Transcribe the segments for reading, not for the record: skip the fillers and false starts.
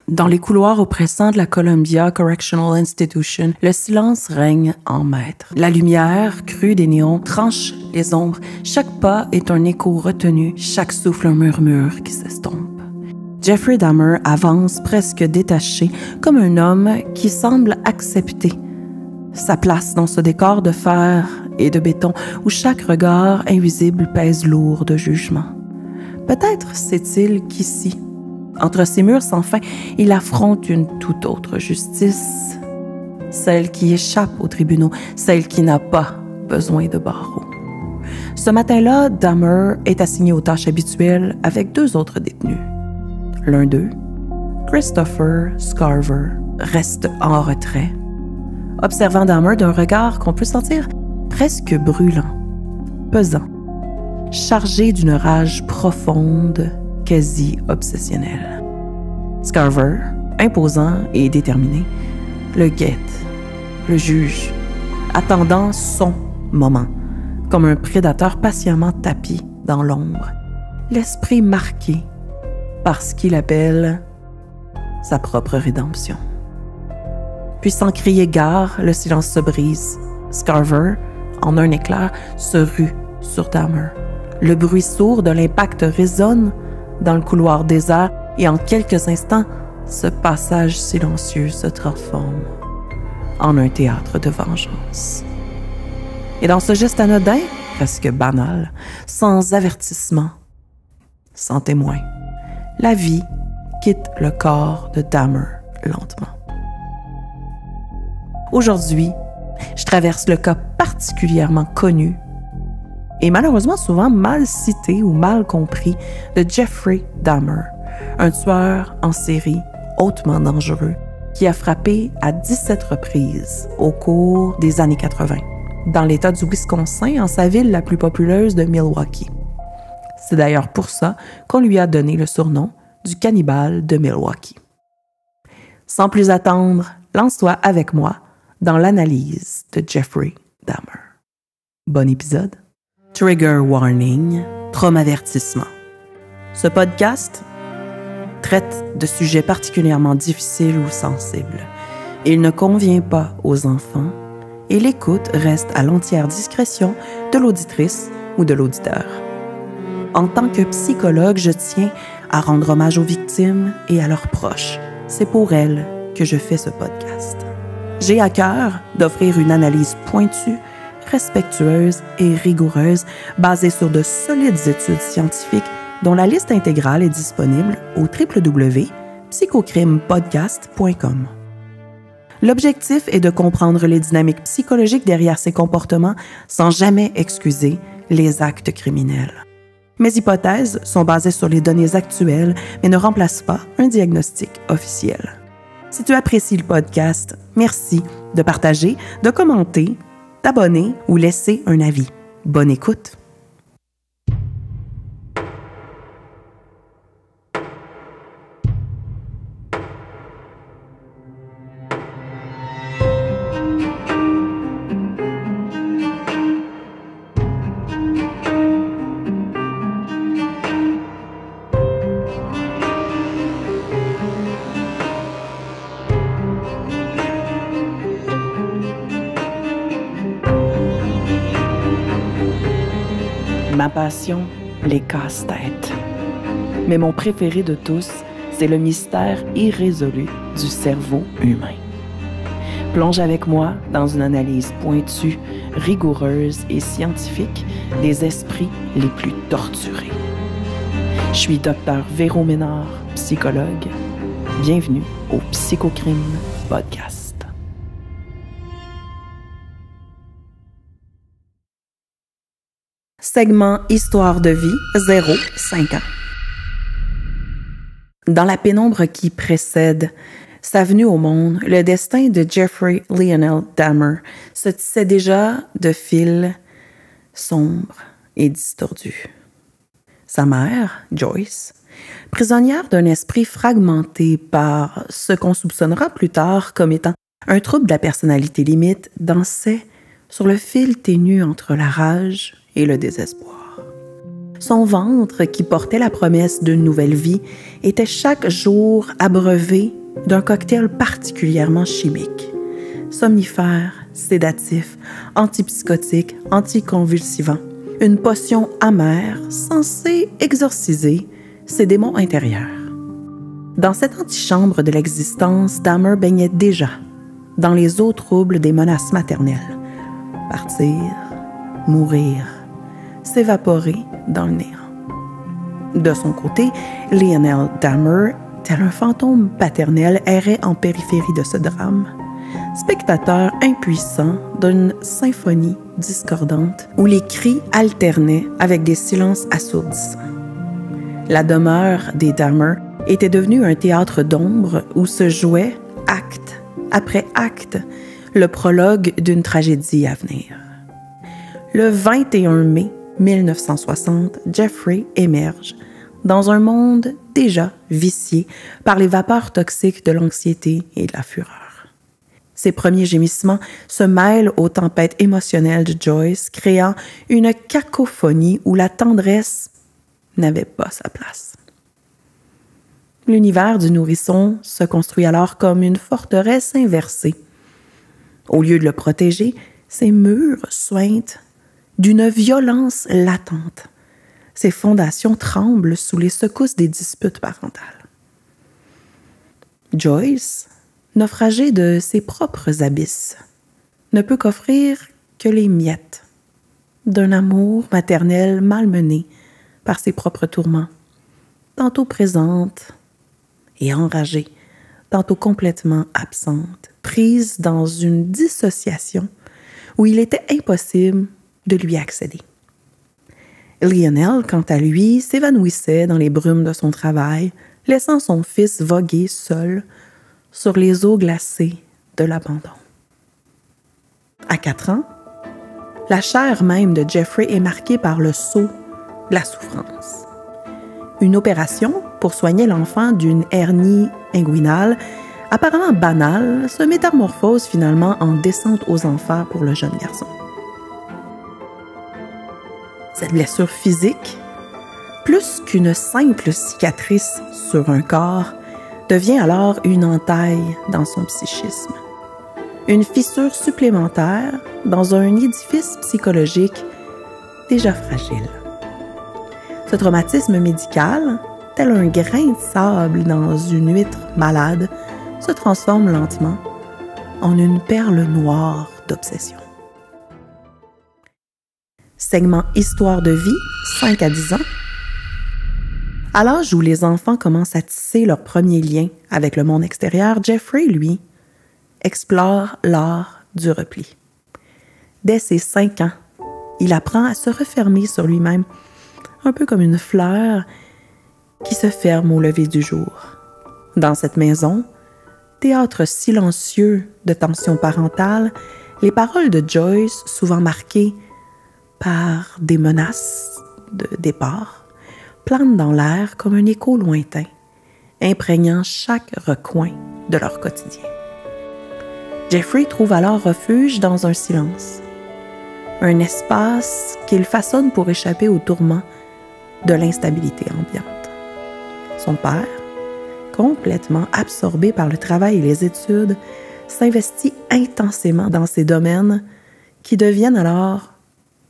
Dans les couloirs oppressants de la Columbia Correctional Institution, le silence règne en maître. La lumière, crue des néons, tranche les ombres. Chaque pas est un écho retenu, chaque souffle un murmure qui s'estompe. Jeffrey Dahmer avance presque détaché, comme un homme qui semble accepter sa place dans ce décor de fer et de béton où chaque regard invisible pèse lourd de jugement. Peut-être sait-il qu'ici, entre ces murs sans fin, il affronte une toute autre justice, celle qui échappe aux tribunaux, celle qui n'a pas besoin de barreaux. Ce matin-là, Dahmer est assigné aux tâches habituelles avec 2 autres détenus. L'un d'eux, Christopher Scarver, reste en retrait, observant Dahmer d'un regard qu'on peut sentir presque brûlant, pesant, chargé d'une rage profonde, quasi obsessionnelle. Scarver, imposant et déterminé, le guette, le juge, attendant son moment, comme un prédateur patiemment tapi dans l'ombre, l'esprit marqué par ce qu'il appelle sa propre rédemption. Puis sans crier gare, le silence se brise. Scarver, en un éclair, se rue sur Dahmer. Le bruit sourd de l'impact résonne dans le couloir désert et en quelques instants, ce passage silencieux se transforme en un théâtre de vengeance. Et dans ce geste anodin, presque banal, sans avertissement, sans témoin, la vie quitte le corps de Dahmer lentement. Aujourd'hui, je traverse le cas particulièrement connu et malheureusement souvent mal cité ou mal compris de Jeffrey Dahmer, un tueur en série hautement dangereux qui a frappé à 17 reprises au cours des années 80, dans l'État du Wisconsin, en sa ville la plus populeuse de Milwaukee. C'est d'ailleurs pour ça qu'on lui a donné le surnom du cannibale de Milwaukee. Sans plus attendre, lance-toi avec moi dans l'analyse de Jeffrey Dahmer. Bon épisode. Trigger warning, traumavertissement. Ce podcast traite de sujets particulièrement difficiles ou sensibles. Il ne convient pas aux enfants et l'écoute reste à l'entière discrétion de l'auditrice ou de l'auditeur. En tant que psychologue, je tiens à rendre hommage aux victimes et à leurs proches. C'est pour elles que je fais ce podcast. J'ai à cœur d'offrir une analyse pointue, respectueuse et rigoureuse, basée sur de solides études scientifiques dont la liste intégrale est disponible au www.psychocrimepodcast.com. L'objectif est de comprendre les dynamiques psychologiques derrière ces comportements sans jamais excuser les actes criminels. Mes hypothèses sont basées sur les données actuelles, mais ne remplacent pas un diagnostic officiel. Si tu apprécies le podcast, merci de partager, de commenter, t'abonner ou laisser un avis. Bonne écoute! Ma passion, les casse-têtes. Mais mon préféré de tous, c'est le mystère irrésolu du cerveau humain. Plonge avec moi dans une analyse pointue, rigoureuse et scientifique des esprits les plus torturés. Je suis Dr Véro Ménard, psychologue. Bienvenue au Psychocrime Podcast. Segment Histoire de vie 0-5 ans. Dans la pénombre qui précède sa venue au monde, le destin de Jeffrey Lionel Dahmer se tissait déjà de fils sombres et distordus. Sa mère, Joyce, prisonnière d'un esprit fragmenté par ce qu'on soupçonnera plus tard comme étant un trouble de la personnalité limite, dansait sur le fil ténu entre la rage et le désespoir. Son ventre, qui portait la promesse d'une nouvelle vie, était chaque jour abreuvé d'un cocktail particulièrement chimique. Somnifère, sédatif, antipsychotique, anticonvulsivant. Une potion amère censée exorciser ses démons intérieurs. Dans cette antichambre de l'existence, Dahmer baignait déjà dans les eaux troubles des menaces maternelles. Partir, mourir, s'évaporer dans le néant. De son côté, Lionel Dahmer, tel un fantôme paternel, errait en périphérie de ce drame, spectateur impuissant d'une symphonie discordante où les cris alternaient avec des silences assourdissants. La demeure des Dahmer était devenue un théâtre d'ombre où se jouait, acte après acte, le prologue d'une tragédie à venir. Le 21 mai 1960, Jeffrey émerge dans un monde déjà vicié par les vapeurs toxiques de l'anxiété et de la fureur. Ses premiers gémissements se mêlent aux tempêtes émotionnelles de Joyce, créant une cacophonie où la tendresse n'avait pas sa place. L'univers du nourrisson se construit alors comme une forteresse inversée. Au lieu de le protéger, ses murs suintent d'une violence latente. Ses fondations tremblent sous les secousses des disputes parentales. Joyce, naufragée de ses propres abysses, ne peut qu'offrir que les miettes d'un amour maternel malmené par ses propres tourments, tantôt présente et enragée, tantôt complètement absente, prise dans une dissociation où il était impossible de lui accéder. Lionel, quant à lui, s'évanouissait dans les brumes de son travail, laissant son fils voguer seul sur les eaux glacées de l'abandon. À 4 ans, la chair même de Jeffrey est marquée par le sceau de la souffrance. Une opération pour soigner l'enfant d'une hernie inguinale, apparemment banale, se métamorphose finalement en descente aux enfers pour le jeune garçon. Cette blessure physique, plus qu'une simple cicatrice sur un corps, devient alors une entaille dans son psychisme. Une fissure supplémentaire dans un édifice psychologique déjà fragile. Ce traumatisme médical, tel un grain de sable dans une huître malade, se transforme lentement en une perle noire d'obsession. Segment Histoire de vie, 5 à 10 ans. À l'âge où les enfants commencent à tisser leurs premiers liens avec le monde extérieur, Jeffrey, lui, explore l'art du repli. Dès ses 5 ans, il apprend à se refermer sur lui-même, un peu comme une fleur qui se ferme au lever du jour. Dans cette maison, théâtre silencieux de tensions parentales, les paroles de Joyce, souvent marquées par des menaces de départ, planent dans l'air comme un écho lointain, imprégnant chaque recoin de leur quotidien. Jeffrey trouve alors refuge dans un silence, un espace qu'il façonne pour échapper aux tourments de l'instabilité ambiante. Son père, complètement absorbé par le travail et les études, s'investit intensément dans ces domaines qui deviennent alors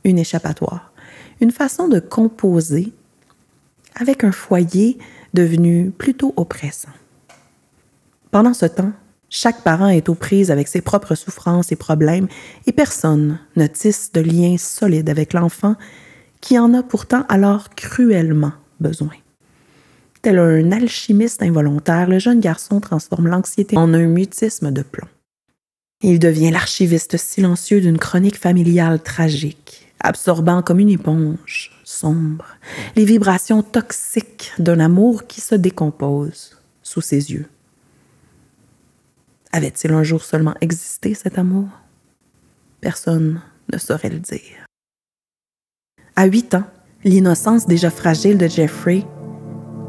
une échappatoire, une façon de composer avec un foyer devenu plutôt oppressant. Pendant ce temps, chaque parent est aux prises avec ses propres souffrances et problèmes et personne ne tisse de liens solides avec l'enfant qui en a pourtant alors cruellement besoin. Tel un alchimiste involontaire, le jeune garçon transforme l'anxiété en un mutisme de plomb. Il devient l'archiviste silencieux d'une chronique familiale tragique, absorbant comme une éponge sombre les vibrations toxiques d'un amour qui se décompose sous ses yeux. Avait-il un jour seulement existé, cet amour? Personne ne saurait le dire. À 8 ans, l'innocence déjà fragile de Jeffrey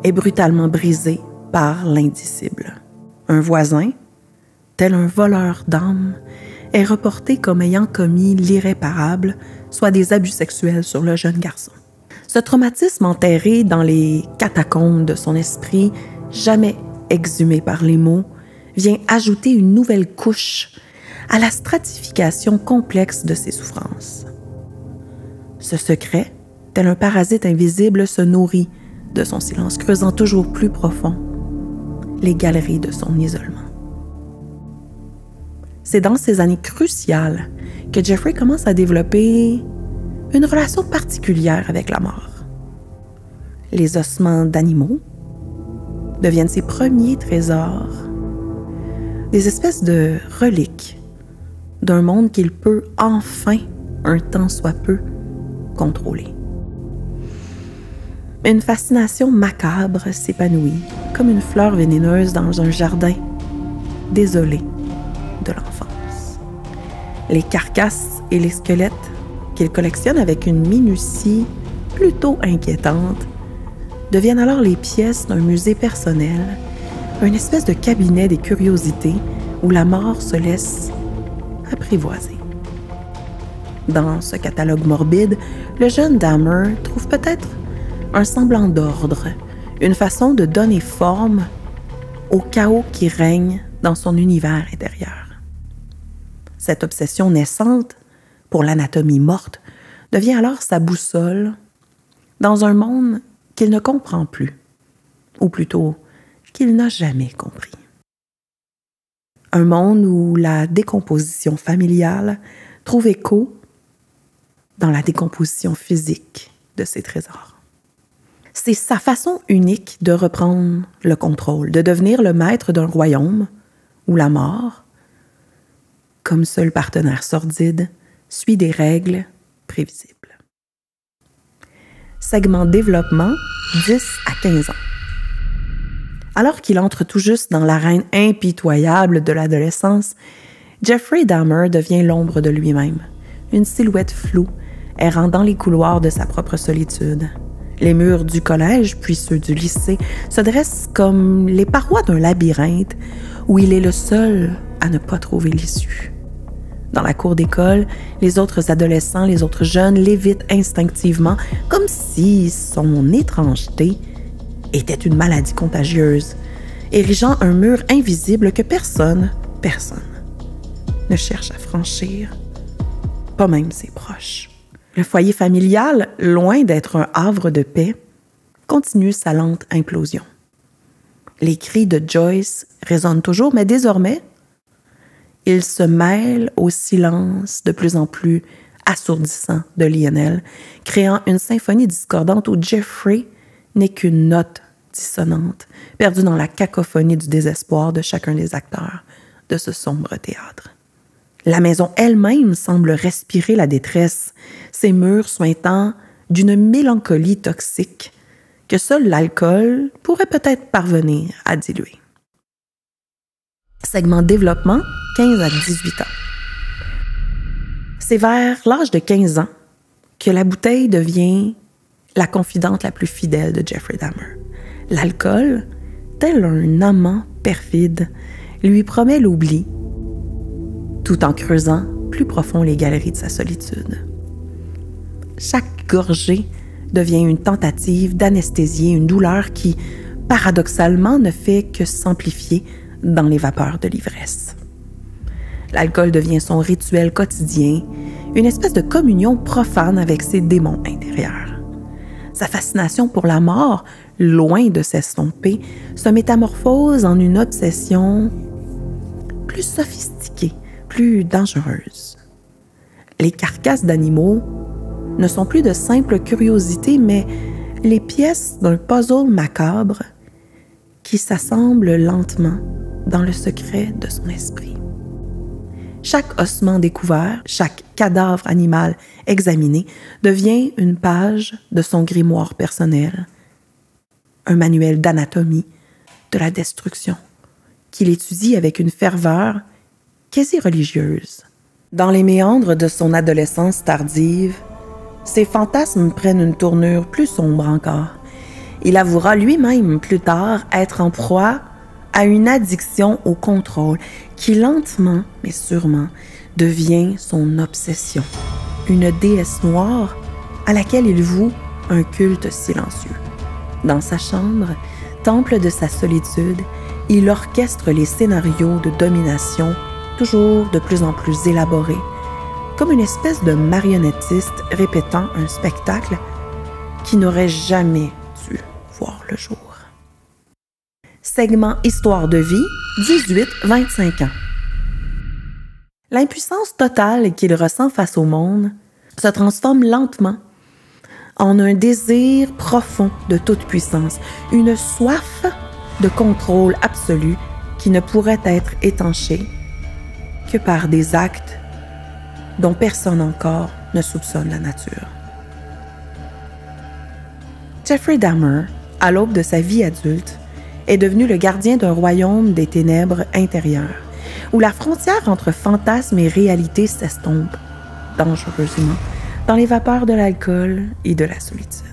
est brutalement brisée par l'indicible. Un voisin, tel un voleur d'âme, est reporté comme ayant commis l'irréparable, soit des abus sexuels sur le jeune garçon. Ce traumatisme enterré dans les catacombes de son esprit, jamais exhumé par les mots, vient ajouter une nouvelle couche à la stratification complexe de ses souffrances. Ce secret, tel un parasite invisible, se nourrit de son silence, creusant toujours plus profond les galeries de son isolement. C'est dans ces années cruciales que Jeffrey commence à développer une relation particulière avec la mort. Les ossements d'animaux deviennent ses premiers trésors, des espèces de reliques d'un monde qu'il peut enfin, un temps soit peu, contrôler. Une fascination macabre s'épanouit comme une fleur vénéneuse dans un jardin désolé de l'enfance. Les carcasses et les squelettes qu'il collectionne avec une minutie plutôt inquiétante deviennent alors les pièces d'un musée personnel, une espèce de cabinet des curiosités où la mort se laisse apprivoiser. Dans ce catalogue morbide, le jeune Dahmer trouve peut-être un semblant d'ordre, une façon de donner forme au chaos qui règne dans son univers intérieur. Cette obsession naissante pour l'anatomie morte devient alors sa boussole dans un monde qu'il ne comprend plus, ou plutôt qu'il n'a jamais compris. Un monde où la décomposition familiale trouve écho dans la décomposition physique de ses trésors. C'est sa façon unique de reprendre le contrôle, de devenir le maître d'un royaume où la mort, comme seul partenaire sordide, suit des règles prévisibles. Segment développement, 10 à 15 ans. Alors qu'il entre tout juste dans l'arène impitoyable de l'adolescence, Jeffrey Dahmer devient l'ombre de lui-même, une silhouette floue errant dans les couloirs de sa propre solitude. Les murs du collège, puis ceux du lycée, se dressent comme les parois d'un labyrinthe où il est le seul à ne pas trouver l'issue. Dans la cour d'école, les autres adolescents, les autres jeunes l'évitent instinctivement, comme si son étrangeté était une maladie contagieuse, érigeant un mur invisible que personne ne cherche à franchir, pas même ses proches. Le foyer familial, loin d'être un havre de paix, continue sa lente implosion. Les cris de Joyce résonnent toujours, mais désormais, ils se mêlent au silence de plus en plus assourdissant de Lionel, créant une symphonie discordante où Jeffrey n'est qu'une note dissonante, perdue dans la cacophonie du désespoir de chacun des acteurs de ce sombre théâtre. La maison elle-même semble respirer la détresse, ses murs suintant d'une mélancolie toxique que seul l'alcool pourrait peut-être parvenir à diluer. Segment développement, 15 à 18 ans. C'est vers l'âge de 15 ans que la bouteille devient la confidente la plus fidèle de Jeffrey Dahmer. L'alcool, tel un amant perfide, lui promet l'oubli, tout en creusant plus profond les galeries de sa solitude. Chaque gorgée devient une tentative d'anesthésier une douleur qui, paradoxalement, ne fait que s'amplifier dans les vapeurs de l'ivresse. L'alcool devient son rituel quotidien, une espèce de communion profane avec ses démons intérieurs. Sa fascination pour la mort, loin de s'estomper, se métamorphose en une obsession plus sophistiquée, plus dangereuse. Les carcasses d'animaux ne sont plus de simples curiosités, mais les pièces d'un puzzle macabre qui s'assemblent lentement dans le secret de son esprit. Chaque ossement découvert, chaque cadavre animal examiné devient une page de son grimoire personnel, un manuel d'anatomie de la destruction qu'il étudie avec une ferveur quasi religieuse. Dans les méandres de son adolescence tardive, ses fantasmes prennent une tournure plus sombre encore. Il avouera lui-même plus tard être en proie à une addiction au contrôle qui lentement mais sûrement devient son obsession. Une déesse noire à laquelle il voue un culte silencieux. Dans sa chambre, temple de sa solitude, il orchestre les scénarios de domination toujours de plus en plus élaborés, comme une espèce de marionnettiste répétant un spectacle qui n'aurait jamais dû voir le jour. Segment Histoire de vie, 18-25 ans. L'impuissance totale qu'il ressent face au monde se transforme lentement en un désir profond de toute puissance, une soif de contrôle absolu qui ne pourrait être étanchée que par des actes dont personne encore ne soupçonne la nature. Jeffrey Dahmer, à l'aube de sa vie adulte, est devenu le gardien d'un royaume des ténèbres intérieures, où la frontière entre fantasme et réalité s'estompe, dangereusement, dans les vapeurs de l'alcool et de la solitude.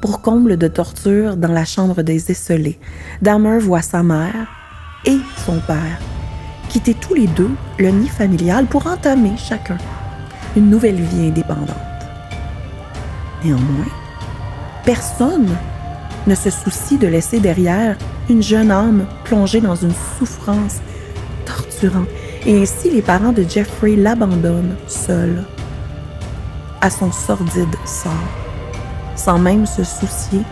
Pour comble de torture dans la chambre des esseulés, Dahmer voit sa mère et son père quitter tous les deux le nid familial pour entamer chacun une nouvelle vie indépendante. Néanmoins, personne ne se soucie de laisser derrière une jeune âme plongée dans une souffrance torturante, et ainsi les parents de Jeffrey l'abandonnent seul à son sordide sort, sans même se soucier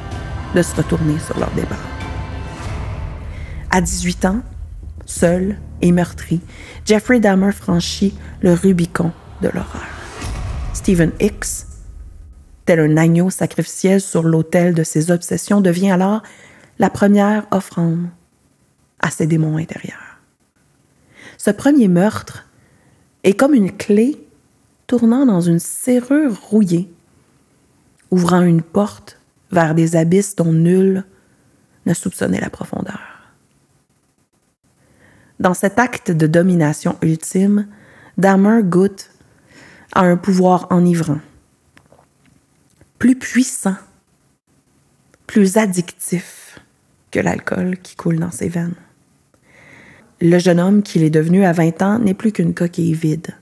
de se retourner sur leur départ. À 18 ans, seul et meurtri, Jeffrey Dahmer franchit le Rubicon de l'horreur. Stephen Hicks, tel un agneau sacrificiel sur l'autel de ses obsessions, devient alors la première offrande à ses démons intérieurs. Ce premier meurtre est comme une clé tournant dans une serrure rouillée, ouvrant une porte vers des abysses dont nul ne soupçonnait la profondeur. Dans cet acte de domination ultime, Dahmer goûte à un pouvoir enivrant, plus puissant, plus addictif que l'alcool qui coule dans ses veines. Le jeune homme qu'il est devenu à 20 ans n'est plus qu'une coquille vide,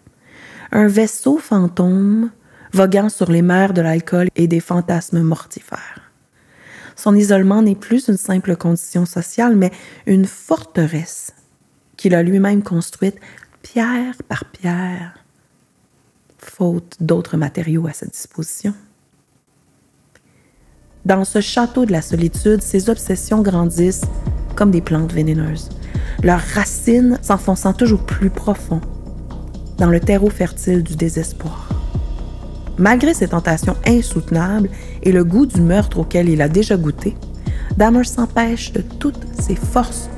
un vaisseau fantôme voguant sur les mers de l'alcool et des fantasmes mortifères. Son isolement n'est plus une simple condition sociale, mais une forteresse qu'il a lui-même construite pierre par pierre, faute d'autres matériaux à sa disposition. Dans ce château de la solitude, ses obsessions grandissent comme des plantes vénéneuses, leurs racines s'enfonçant toujours plus profond dans le terreau fertile du désespoir. Malgré ses tentations insoutenables et le goût du meurtre auquel il a déjà goûté, Dahmer s'empêche de toutes ses forces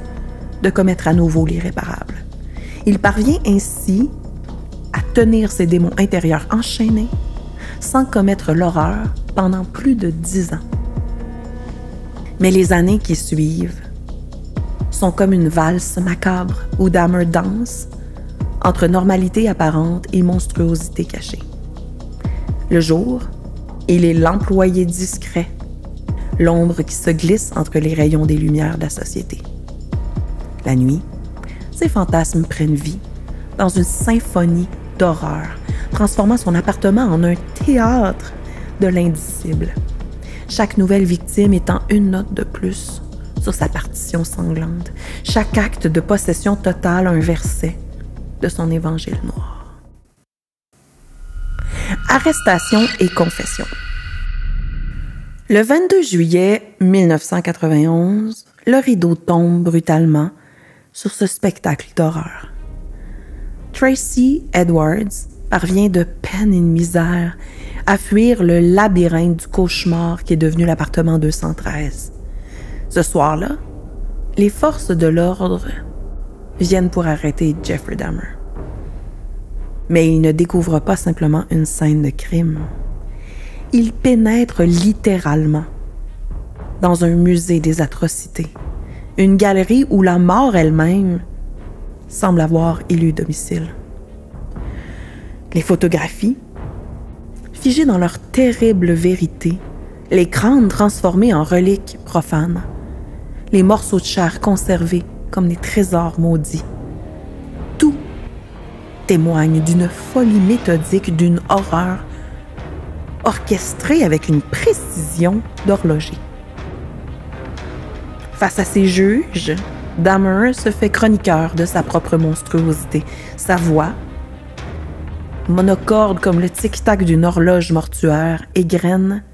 de commettre à nouveau l'irréparable. Il parvient ainsi à tenir ses démons intérieurs enchaînés sans commettre l'horreur pendant plus de 10 ans. Mais les années qui suivent sont comme une valse macabre où Dahmer danse entre normalité apparente et monstruosité cachée. Le jour, il est l'employé discret, l'ombre qui se glisse entre les rayons des lumières de la société. La nuit, ses fantasmes prennent vie dans une symphonie d'horreur, transformant son appartement en un théâtre de l'indicible. Chaque nouvelle victime étant une note de plus sur sa partition sanglante, chaque acte de possession totale un verset de son évangile noir. Arrestation et confession. Le 22 juillet 1991, le rideau tombe brutalement sur ce spectacle d'horreur. Tracy Edwards parvient de peine et de misère à fuir le labyrinthe du cauchemar qui est devenu l'appartement 213. Ce soir-là, les forces de l'ordre viennent pour arrêter Jeffrey Dahmer. Mais ils ne découvrent pas simplement une scène de crime. Ils pénètrent littéralement dans un musée des atrocités, une galerie où la mort elle-même semble avoir élu domicile. Les photographies, figées dans leur terrible vérité, les crânes transformés en reliques profanes, les morceaux de chair conservés comme des trésors maudits. Tout témoigne d'une folie méthodique, d'une horreur orchestrée avec une précision d'horloger. Face à ses juges, Dahmer se fait chroniqueur de sa propre monstruosité. Sa voix, monocorde comme le tic-tac d'une horloge mortuaire, égrène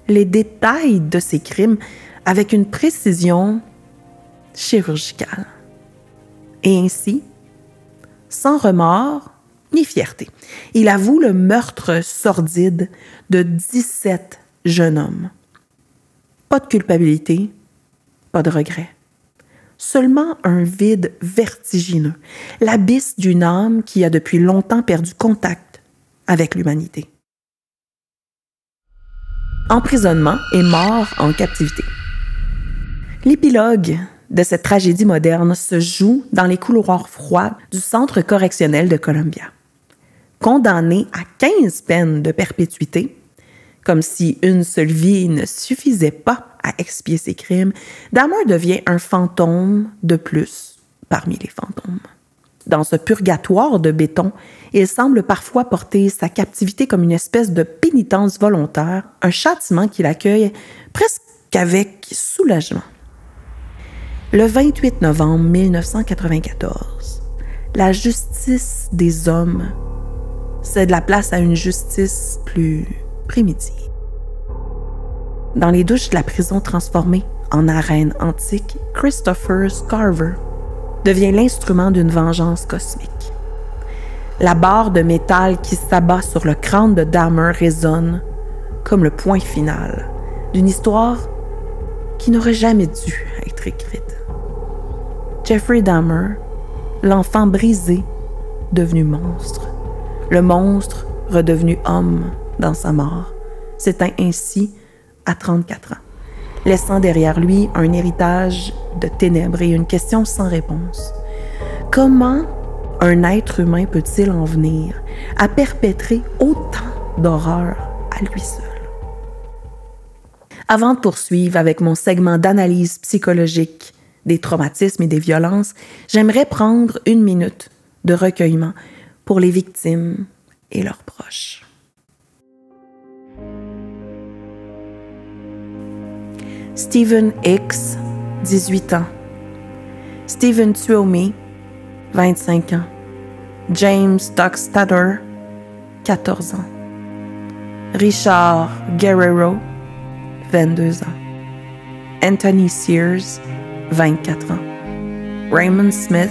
les détails de ses crimes avec une précision chirurgicale. Et ainsi, sans remords ni fierté, il avoue le meurtre sordide de 17 jeunes hommes. Pas de culpabilité, pas de regret. Seulement un vide vertigineux, l'abysse d'une âme qui a depuis longtemps perdu contact avec l'humanité. Emprisonnement et mort en captivité. L'épilogue de cette tragédie moderne se joue dans les couloirs froids du centre correctionnel de Columbia. Condamné à 15 peines de perpétuité, comme si une seule vie ne suffisait pas à expier ses crimes, Dahmer devient un fantôme de plus parmi les fantômes. Dans ce purgatoire de béton, il semble parfois porter sa captivité comme une espèce de pénitence volontaire, un châtiment qu'il accueille presque avec soulagement. Le 28 novembre 1994, la justice des hommes cède la place à une justice plus primitive. Dans les douches de la prison transformée en arène antique, Christopher Scarver devient l'instrument d'une vengeance cosmique. La barre de métal qui s'abat sur le crâne de Dahmer résonne comme le point final d'une histoire qui n'aurait jamais dû être écrite. Jeffrey Dahmer, l'enfant brisé, devenu monstre. Le monstre redevenu homme dans sa mort, s'éteint ainsi à 34 ans, laissant derrière lui un héritage de ténèbres et une question sans réponse. Comment un être humain peut-il en venir à perpétrer autant d'horreurs à lui seul? Avant de poursuivre avec mon segment d'analyse psychologique des traumatismes et des violences, j'aimerais prendre une minute de recueillement pour les victimes et leurs proches. Stephen Hicks, 18 ans. Stephen Tuomi, 25 ans. James Dockstader, 14 ans. Richard Guerrero, 22 ans. Anthony Sears, 24 ans. Raymond Smith,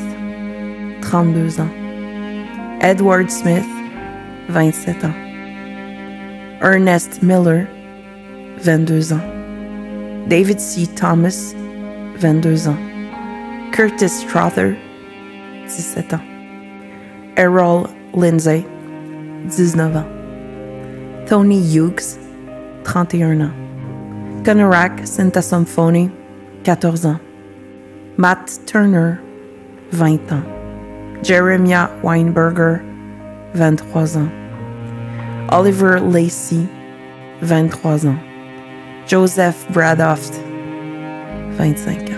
32 ans. Edward Smith, 27 ans. Ernest Miller, 22 ans. David C. Thomas, 22 ans. Curtis Strother, 17 ans. Errol Lindsay, 19 ans. Tony Hughes, 31 ans. Conorak Sintasomphony, 14 ans. Matt Turner, 20 ans. Jeremiah Weinberger, 23 ans. Oliver Lacey, 23 ans. Joseph Bradoft, 25 ans.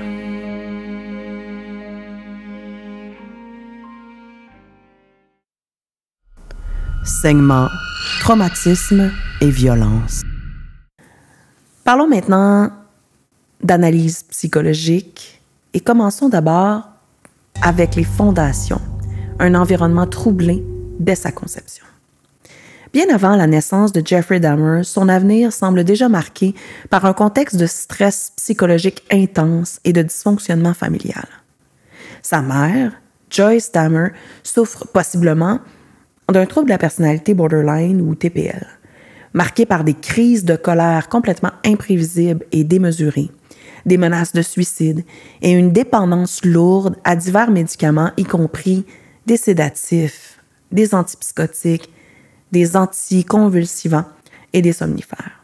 Segment traumatisme et violence. Parlons maintenant d'analyse psychologique et commençons d'abord avec les fondations, un environnement troublé dès sa conception. Bien avant la naissance de Jeffrey Dahmer, son avenir semble déjà marqué par un contexte de stress psychologique intense et de dysfonctionnement familial. Sa mère, Joyce Dahmer, souffre possiblement d'un trouble de la personnalité borderline ou TPL, marqué par des crises de colère complètement imprévisibles et démesurées, des menaces de suicide et une dépendance lourde à divers médicaments, y compris des sédatifs, des antipsychotiques, des anticonvulsivants et des somnifères.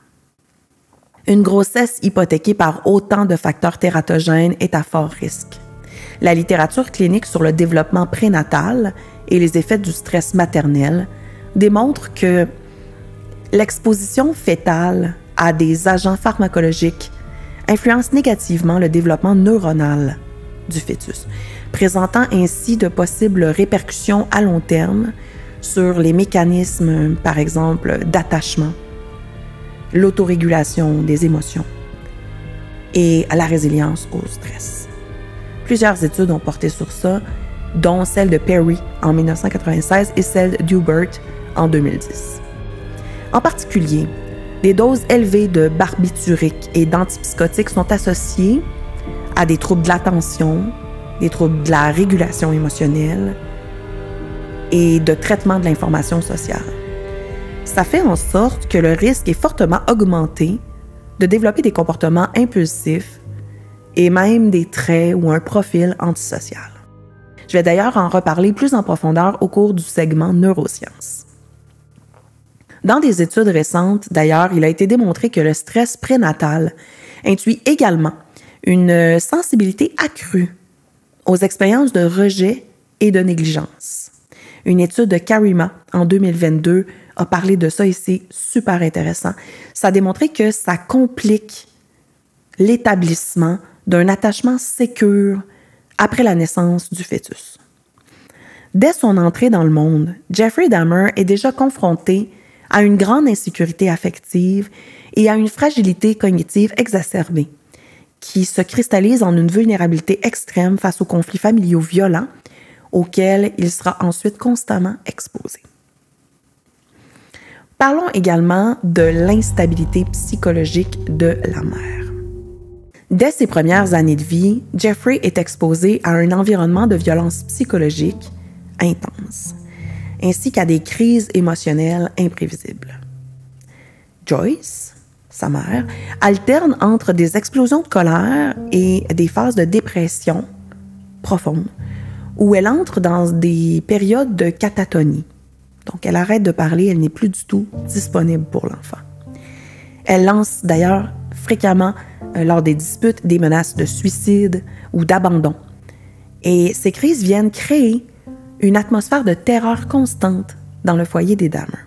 Une grossesse hypothéquée par autant de facteurs tératogènes est à fort risque. La littérature clinique sur le développement prénatal et les effets du stress maternel démontre que l'exposition fœtale à des agents pharmacologiques influence négativement le développement neuronal du fœtus, présentant ainsi de possibles répercussions à long terme sur les mécanismes, par exemple, d'attachement, l'autorégulation des émotions et à la résilience au stress. Plusieurs études ont porté sur ça, dont celle de Perry en 1996 et celle d'Hubert en 2010. En particulier, des doses élevées de barbituriques et d'antipsychotiques sont associées à des troubles de l'attention, des troubles de la régulation émotionnelle et de traitement de l'information sociale. Ça fait en sorte que le risque est fortement augmenté de développer des comportements impulsifs et même des traits ou un profil antisocial. Je vais d'ailleurs en reparler plus en profondeur au cours du segment neurosciences. Dans des études récentes, d'ailleurs, il a été démontré que le stress prénatal induit également une sensibilité accrue aux expériences de rejet et de négligence. Une étude de Karima en 2022 a parlé de ça et c'est super intéressant. Ça a démontré que ça complique l'établissement d'un attachement sécure après la naissance du fœtus. Dès son entrée dans le monde, Jeffrey Dahmer est déjà confronté à une grande insécurité affective et à une fragilité cognitive exacerbée, qui se cristallise en une vulnérabilité extrême face aux conflits familiaux violents auxquels il sera ensuite constamment exposé. Parlons également de l'instabilité psychologique de la mère. Dès ses premières années de vie, Jeffrey est exposé à un environnement de violence psychologique intense, ainsi qu'à des crises émotionnelles imprévisibles. Joyce, sa mère, alterne entre des explosions de colère et des phases de dépression profonde, où elle entre dans des périodes de catatonie. Donc, elle arrête de parler, elle n'est plus du tout disponible pour l'enfant. Elle lance d'ailleurs fréquemment, lors des disputes, des menaces de suicide ou d'abandon. Et ces crises viennent créer une atmosphère de terreur constante dans le foyer des Dahmer.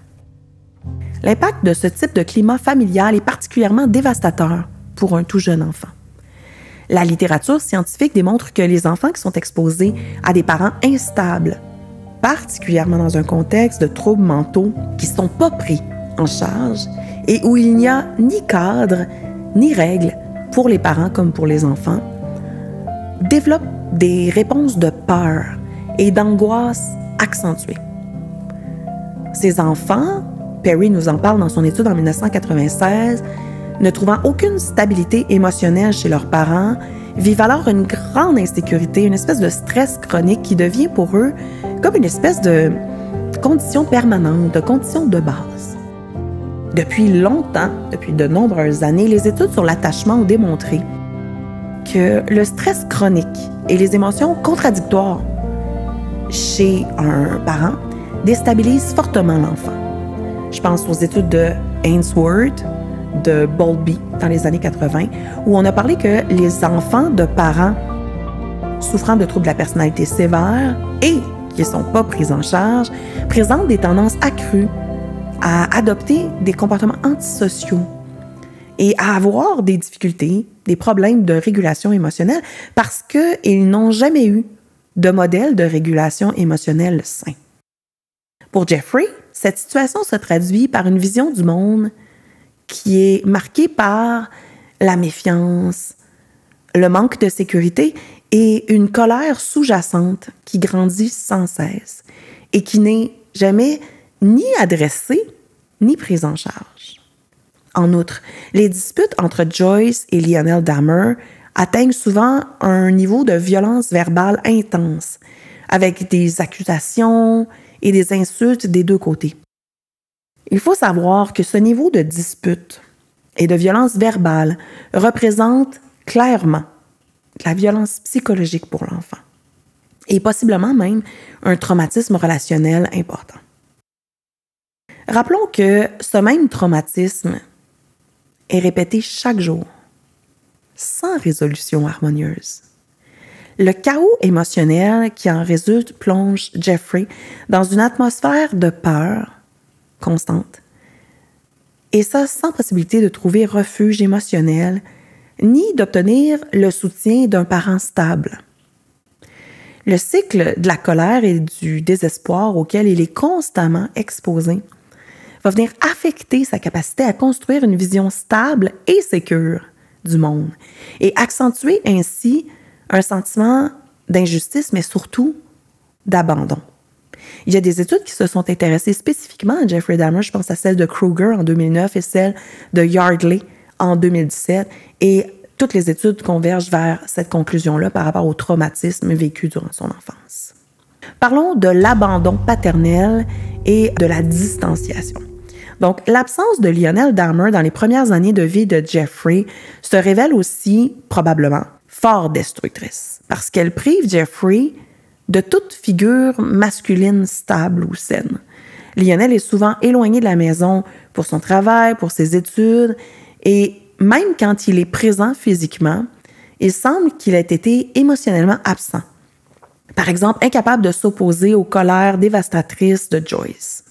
L'impact de ce type de climat familial est particulièrement dévastateur pour un tout jeune enfant. La littérature scientifique démontre que les enfants qui sont exposés à des parents instables, particulièrement dans un contexte de troubles mentaux qui ne sont pas pris en charge et où il n'y a ni cadre ni règles pour les parents comme pour les enfants, développent des réponses de peur et d'angoisse accentuées. Ces enfants, Perry nous en parle dans son étude en 1996, ne trouvant aucune stabilité émotionnelle chez leurs parents, vivent alors une grande insécurité, une espèce de stress chronique qui devient pour eux comme une espèce de condition permanente, de condition de base. Depuis longtemps, depuis de nombreuses années, les études sur l'attachement ont démontré que le stress chronique et les émotions contradictoires chez un parent déstabilisent fortement l'enfant. Je pense aux études de Ainsworth, de Bowlby dans les années 80, où on a parlé que les enfants de parents souffrant de troubles de la personnalité sévères et qui ne sont pas pris en charge présentent des tendances accrues à adopter des comportements antisociaux et à avoir des difficultés, des problèmes de régulation émotionnelle parce qu'ils n'ont jamais eu de modèle de régulation émotionnelle sain. Pour Jeffrey, cette situation se traduit par une vision du monde qui est marquée par la méfiance, le manque de sécurité et une colère sous-jacente qui grandit sans cesse et qui n'est jamais ni adressée ni prise en charge. En outre, les disputes entre Joyce et Lionel Dahmer atteignent souvent un niveau de violence verbale intense, avec des accusations et des insultes des deux côtés. Il faut savoir que ce niveau de dispute et de violence verbale représente clairement la violence psychologique pour l'enfant et possiblement même un traumatisme relationnel important. Rappelons que ce même traumatisme est répété chaque jour, sans résolution harmonieuse. Le chaos émotionnel qui en résulte plonge Jeffrey dans une atmosphère de peur constante, et ça sans possibilité de trouver refuge émotionnel ni d'obtenir le soutien d'un parent stable. Le cycle de la colère et du désespoir auquel il est constamment exposé va venir affecter sa capacité à construire une vision stable et sécure du monde et accentuer ainsi un sentiment d'injustice, mais surtout d'abandon. Il y a des études qui se sont intéressées spécifiquement à Jeffrey Dahmer. Je pense à celle de Kruger en 2009 et celle de Yardley en 2017. Et toutes les études convergent vers cette conclusion-là par rapport au traumatisme vécu durant son enfance. Parlons de l'abandon paternel et de la distanciation. Donc, l'absence de Lionel Dahmer dans les premières années de vie de Jeffrey se révèle aussi, probablement, fort destructrice, parce qu'elle prive Jeffrey de toute figure masculine stable ou saine. Lionel est souvent éloigné de la maison pour son travail, pour ses études, et même quand il est présent physiquement, il semble qu'il ait été émotionnellement absent. Par exemple, incapable de s'opposer aux colères dévastatrices de Joyce.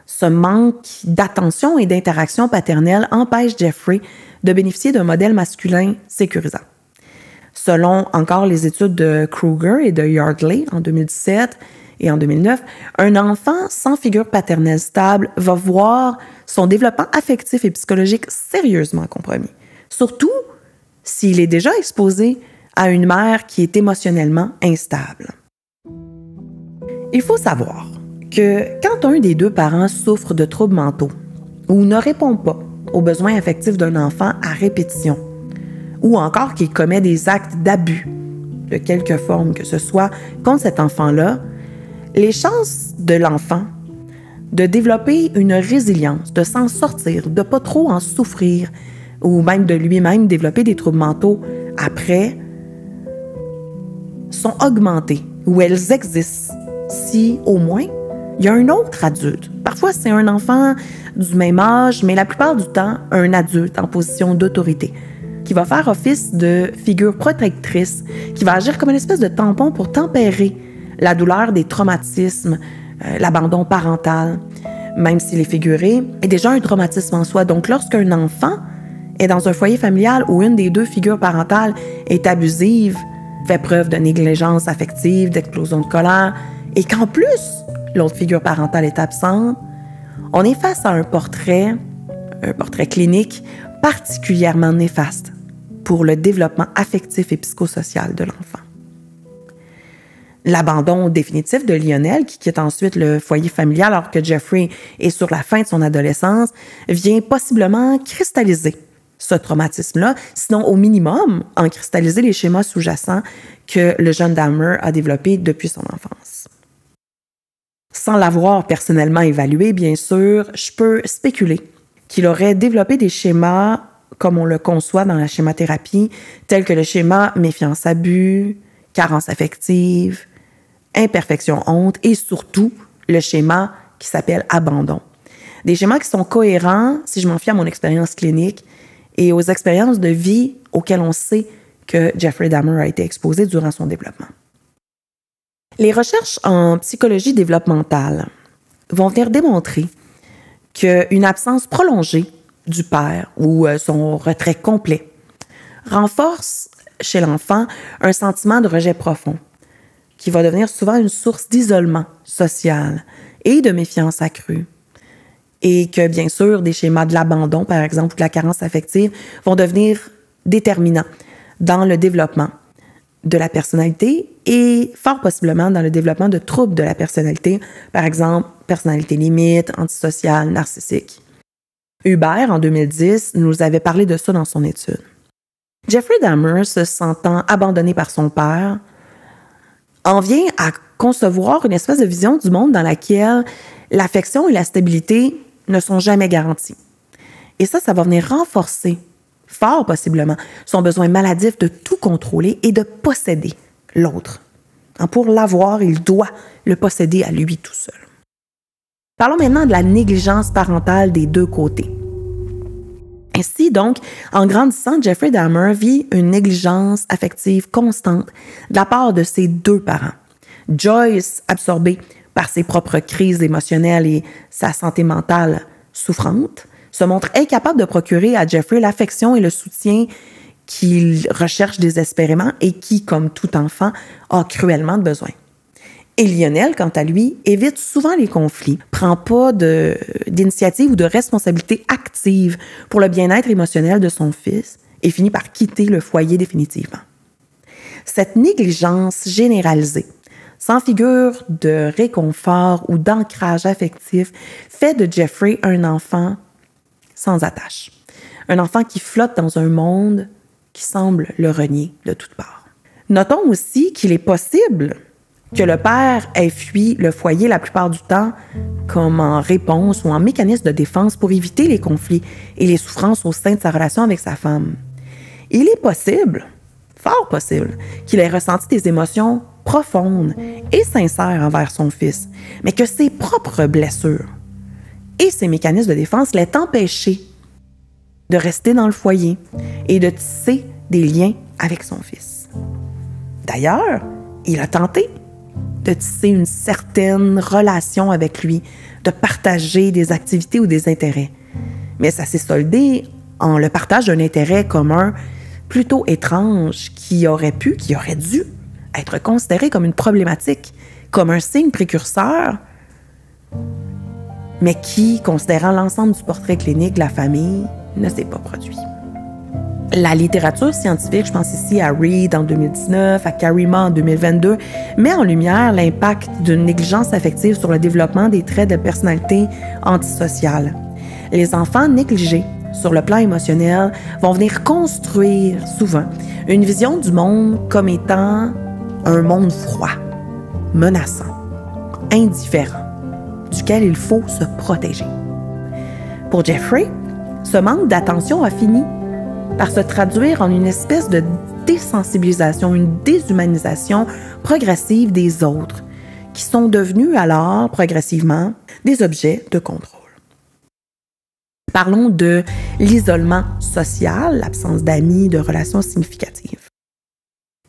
Ce manque d'attention et d'interaction paternelle empêche Jeffrey de bénéficier d'un modèle masculin sécurisant. Selon encore les études de Kruger et de Yardley en 2017 et en 2009, un enfant sans figure paternelle stable va voir son développement affectif et psychologique sérieusement compromis, surtout s'il est déjà exposé à une mère qui est émotionnellement instable. Il faut savoir que quand un des deux parents souffre de troubles mentaux ou ne répond pas aux besoins affectifs d'un enfant à répétition, ou encore qu'il commet des actes d'abus, de quelque forme que ce soit, contre cet enfant-là, les chances de l'enfant de développer une résilience, de s'en sortir, de pas trop en souffrir, ou même de lui-même développer des troubles mentaux après, sont augmentées, ou elles existent, si au moins il y a un autre adulte. Parfois, c'est un enfant du même âge, mais la plupart du temps, un adulte en position d'autorité, qui va faire office de figure protectrice, qui va agir comme une espèce de tampon pour tempérer la douleur des traumatismes, l'abandon parental, même s'il est figuré, est déjà un traumatisme en soi. Donc, lorsqu'un enfant est dans un foyer familial où une des deux figures parentales est abusive, fait preuve de négligence affective, d'explosion de colère, et qu'en plus, l'autre figure parentale est absente, on est face à un portrait clinique particulièrement néfaste pour le développement affectif et psychosocial de l'enfant. L'abandon définitif de Lionel, qui quitte ensuite le foyer familial alors que Jeffrey est sur la fin de son adolescence, vient possiblement cristalliser ce traumatisme-là, sinon au minimum en cristalliser les schémas sous-jacents que le jeune Dahmer a développés depuis son enfance. Sans l'avoir personnellement évalué, bien sûr, je peux spéculer qu'il aurait développé des schémas comme on le conçoit dans la schémathérapie, tels que le schéma méfiance-abus, carence affective, imperfection-honte et surtout le schéma qui s'appelle abandon. Des schémas qui sont cohérents, si je m'en fie à mon expérience clinique et aux expériences de vie auxquelles on sait que Jeffrey Dahmer a été exposé durant son développement. Les recherches en psychologie développementale vont venir démontrer qu'une absence prolongée du père ou son retrait complet renforce chez l'enfant un sentiment de rejet profond qui va devenir souvent une source d'isolement social et de méfiance accrue. Et que, bien sûr, des schémas de l'abandon, par exemple, ou de la carence affective, vont devenir déterminants dans le développement de la personnalité et fort possiblement dans le développement de troubles de la personnalité, par exemple, personnalité limite, antisociale, narcissique. Hubert, en 2010, nous avait parlé de ça dans son étude. Jeffrey Dahmer, se sentant abandonné par son père, en vient à concevoir une espèce de vision du monde dans laquelle l'affection et la stabilité ne sont jamais garanties. Et ça va venir renforcer, fort possiblement, son besoin maladif de tout contrôler et de posséder l'autre. Pour l'avoir, il doit le posséder à lui tout seul. Parlons maintenant de la négligence parentale des deux côtés. Ainsi, donc, en grandissant, Jeffrey Dahmer vit une négligence affective constante de la part de ses deux parents. Joyce, absorbée par ses propres crises émotionnelles et sa santé mentale souffrante, se montre incapable de procurer à Jeffrey l'affection et le soutien qu'il recherche désespérément et qui, comme tout enfant, a cruellement besoin. Et Lionel, quant à lui, évite souvent les conflits, prend pas d'initiative ou de responsabilité active pour le bien-être émotionnel de son fils et finit par quitter le foyer définitivement. Cette négligence généralisée, sans figure de réconfort ou d'ancrage affectif, fait de Jeffrey un enfant sans attache. Un enfant qui flotte dans un monde qui semble le renier de toutes parts. Notons aussi qu'il est possible que le père ait fui le foyer la plupart du temps comme en réponse ou en mécanisme de défense pour éviter les conflits et les souffrances au sein de sa relation avec sa femme. Il est possible, fort possible, qu'il ait ressenti des émotions profondes et sincères envers son fils, mais que ses propres blessures et ses mécanismes de défense l'aient empêché de rester dans le foyer et de tisser des liens avec son fils. D'ailleurs, il a tenté de tisser une certaine relation avec lui, de partager des activités ou des intérêts. Mais ça s'est soldé en le partage d'un intérêt commun plutôt étrange qui aurait dû être considéré comme une problématique, comme un signe précurseur, mais qui, considérant l'ensemble du portrait clinique de la famille, ne s'est pas produit. La littérature scientifique, je pense ici à Reed en 2019, à Karima en 2022, met en lumière l'impact d'une négligence affective sur le développement des traits de personnalité antisociale. Les enfants négligés sur le plan émotionnel vont venir construire souvent une vision du monde comme étant un monde froid, menaçant, indifférent, duquel il faut se protéger. Pour Jeffrey, ce manque d'attention a fini par se traduire en une espèce de désensibilisation, une déshumanisation progressive des autres, qui sont devenus alors, progressivement, des objets de contrôle. Parlons de l'isolement social, l'absence d'amis, de relations significatives.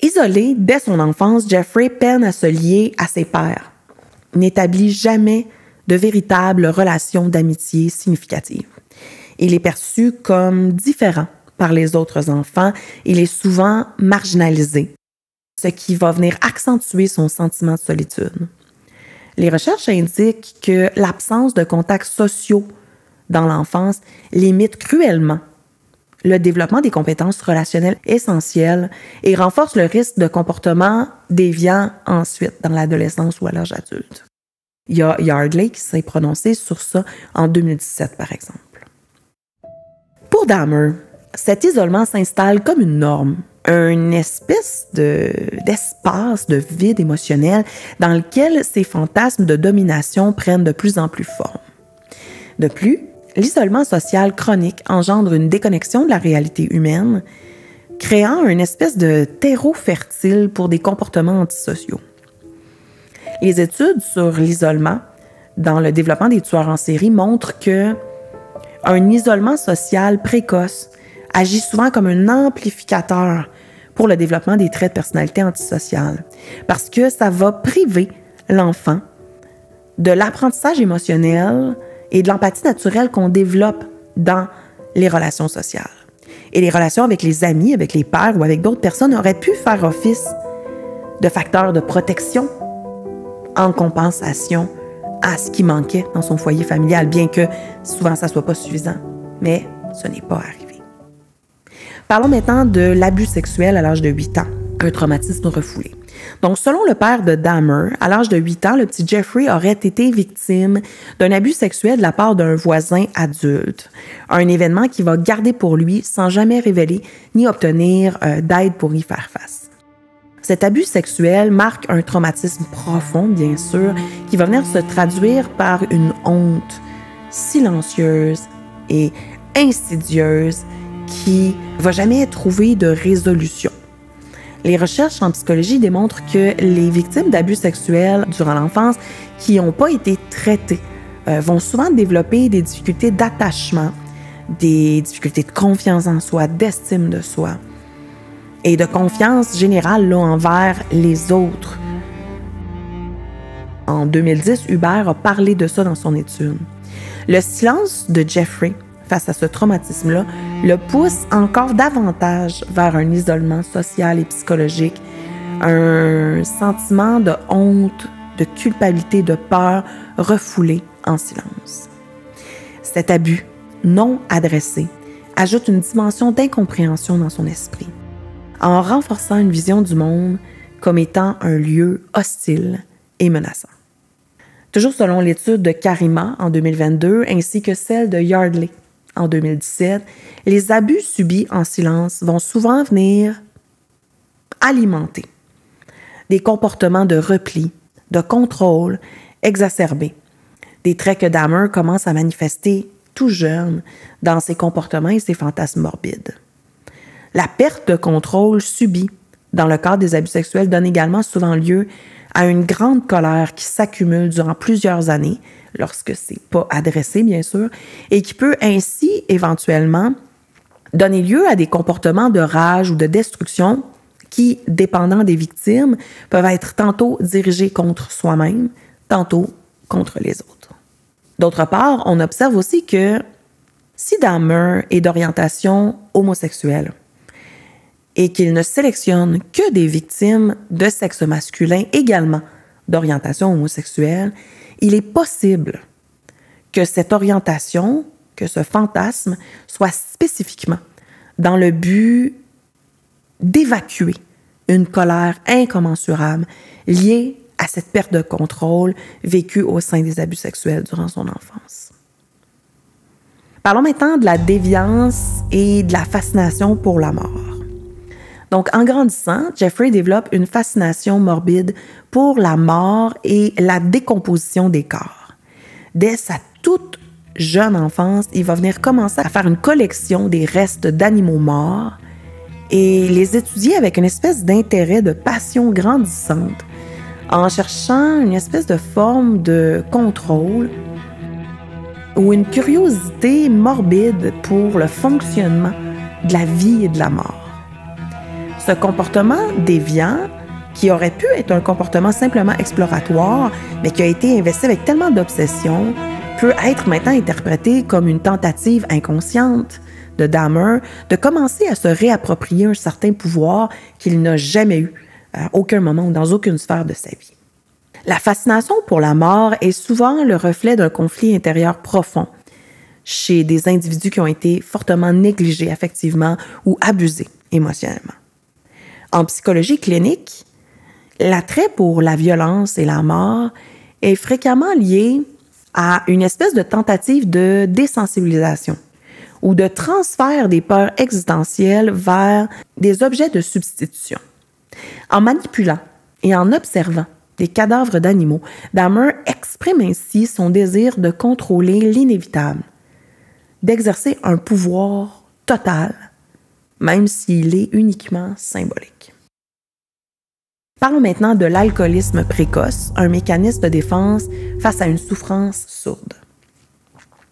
Isolé dès son enfance, Jeffrey peine à se lier à ses pairs, n'établit jamais de véritables relations d'amitié significatives. Il est perçu comme différent par les autres enfants, il est souvent marginalisé, ce qui va venir accentuer son sentiment de solitude. Les recherches indiquent que l'absence de contacts sociaux dans l'enfance limite cruellement le développement des compétences relationnelles essentielles et renforce le risque de comportements déviants ensuite dans l'adolescence ou à l'âge adulte. Il y a Yardley qui s'est prononcé sur ça en 2017, par exemple. Pour Dahmer, cet isolement s'installe comme une norme, une espèce d'espace de vide émotionnel dans lequel ces fantasmes de domination prennent de plus en plus forme. De plus, l'isolement social chronique engendre une déconnexion de la réalité humaine, créant une espèce de terreau fertile pour des comportements antisociaux. Les études sur l'isolement dans le développement des tueurs en série montrent que un isolement social précoce agit souvent comme un amplificateur pour le développement des traits de personnalité antisociale, parce que ça va priver l'enfant de l'apprentissage émotionnel et de l'empathie naturelle qu'on développe dans les relations sociales. Et les relations avec les amis, avec les pairs ou avec d'autres personnes auraient pu faire office de facteurs de protection en compensation à ce qui manquait dans son foyer familial, bien que souvent ça ne soit pas suffisant. Mais ce n'est pas arrivé. Parlons maintenant de l'abus sexuel à l'âge de 8 ans, un traumatisme refoulé. Donc, selon le père de Dahmer, à l'âge de 8 ans, le petit Jeffrey aurait été victime d'un abus sexuel de la part d'un voisin adulte, un événement qu'il va garder pour lui sans jamais révéler ni obtenir d'aide pour y faire face. Cet abus sexuel marque un traumatisme profond, bien sûr, qui va venir se traduire par une honte silencieuse et insidieuse qui ne va jamais trouver de résolution. Les recherches en psychologie démontrent que les victimes d'abus sexuels durant l'enfance qui n'ont pas été traitées vont souvent développer des difficultés d'attachement, des difficultés de confiance en soi, d'estime de soi et de confiance générale là, envers les autres. En 2010, Hubert a parlé de ça dans son étude. Le silence de Jeffrey face à ce traumatisme-là le pousse encore davantage vers un isolement social et psychologique, un sentiment de honte de culpabilité, de peur refoulée en silence. Cet abus non adressé ajoute une dimension d'incompréhension dans son esprit, en renforçant une vision du monde comme étant un lieu hostile et menaçant. Toujours selon l'étude de Karima en 2022 ainsi que celle de Yardley en 2017, les abus subis en silence vont souvent venir alimenter des comportements de repli, de contrôle exacerbés, des traits que Dahmer commence à manifester tout jeune dans ses comportements et ses fantasmes morbides. La perte de contrôle subie dans le cadre des abus sexuels donne également souvent lieu à une grande colère qui s'accumule durant plusieurs années, lorsque c'est pas adressé, bien sûr, et qui peut ainsi, éventuellement, donner lieu à des comportements de rage ou de destruction qui, dépendant des victimes, peuvent être tantôt dirigés contre soi-même, tantôt contre les autres. D'autre part, on observe aussi que si Dahmer est d'orientation homosexuelle et qu'il ne sélectionne que des victimes de sexe masculin également d'orientation homosexuelle, il est possible que cette orientation, que ce fantasme, soit spécifiquement dans le but d'évacuer une colère incommensurable liée à cette perte de contrôle vécue au sein des abus sexuels durant son enfance. Parlons maintenant de la déviance et de la fascination pour la mort. Donc, en grandissant, Jeffrey développe une fascination morbide pour la mort et la décomposition des corps. Dès sa toute jeune enfance, il va venir commencer à faire une collection des restes d'animaux morts et les étudier avec une espèce d'intérêt, de passion grandissante, en cherchant une espèce de forme de contrôle ou une curiosité morbide pour le fonctionnement de la vie et de la mort. Ce comportement déviant, qui aurait pu être un comportement simplement exploratoire, mais qui a été investi avec tellement d'obsession, peut être maintenant interprété comme une tentative inconsciente de Dahmer de commencer à se réapproprier un certain pouvoir qu'il n'a jamais eu à aucun moment ou dans aucune sphère de sa vie. La fascination pour la mort est souvent le reflet d'un conflit intérieur profond chez des individus qui ont été fortement négligés affectivement ou abusés émotionnellement. En psychologie clinique, l'attrait pour la violence et la mort est fréquemment lié à une espèce de tentative de désensibilisation ou de transfert des peurs existentielles vers des objets de substitution. En manipulant et en observant des cadavres d'animaux, Dahmer exprime ainsi son désir de contrôler l'inévitable, d'exercer un pouvoir total, même s'il est uniquement symbolique. Parlons maintenant de l'alcoolisme précoce, un mécanisme de défense face à une souffrance sourde.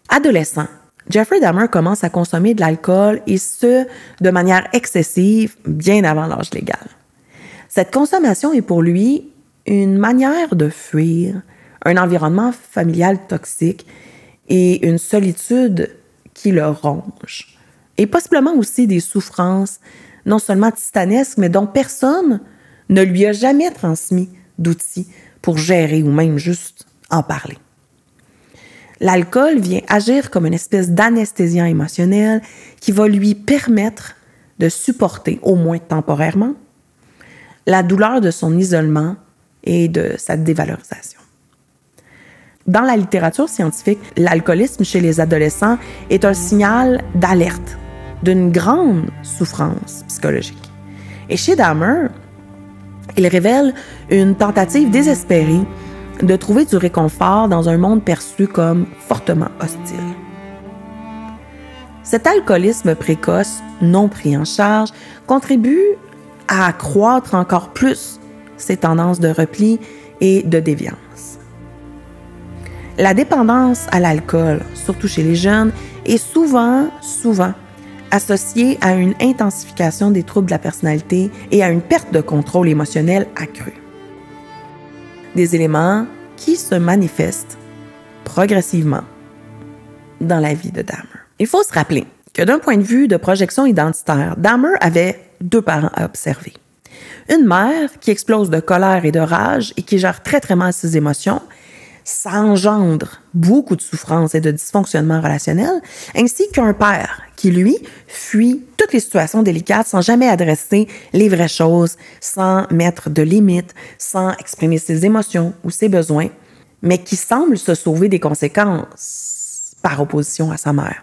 Adolescent, Jeffrey Dahmer commence à consommer de l'alcool et ce, de manière excessive, bien avant l'âge légal. Cette consommation est pour lui une manière de fuir un environnement familial toxique et une solitude qui le ronge. Et possiblement aussi des souffrances non seulement titanesques, mais dont personne ne lui a jamais transmis d'outils pour gérer ou même juste en parler. L'alcool vient agir comme une espèce d'anesthésiant émotionnel qui va lui permettre de supporter, au moins temporairement, la douleur de son isolement et de sa dévalorisation. Dans la littérature scientifique, l'alcoolisme chez les adolescents est un signal d'alerte d'une grande souffrance psychologique. Et chez Dahmer, il révèle une tentative désespérée de trouver du réconfort dans un monde perçu comme fortement hostile. Cet alcoolisme précoce, non pris en charge, contribue à accroître encore plus ces tendances de repli et de déviance. La dépendance à l'alcool, surtout chez les jeunes, est souvent associée à une intensification des troubles de la personnalité et à une perte de contrôle émotionnel accrue. Des éléments qui se manifestent progressivement dans la vie de Dahmer. Il faut se rappeler que d'un point de vue de projection identitaire, Dahmer avait deux parents à observer. Une mère qui explose de colère et de rage et qui gère très très mal ses émotions, ça engendre beaucoup de souffrance et de dysfonctionnement relationnel, ainsi qu'un père qui, lui, fuit toutes les situations délicates sans jamais adresser les vraies choses, sans mettre de limites, sans exprimer ses émotions ou ses besoins, mais qui semble se sauver des conséquences par opposition à sa mère,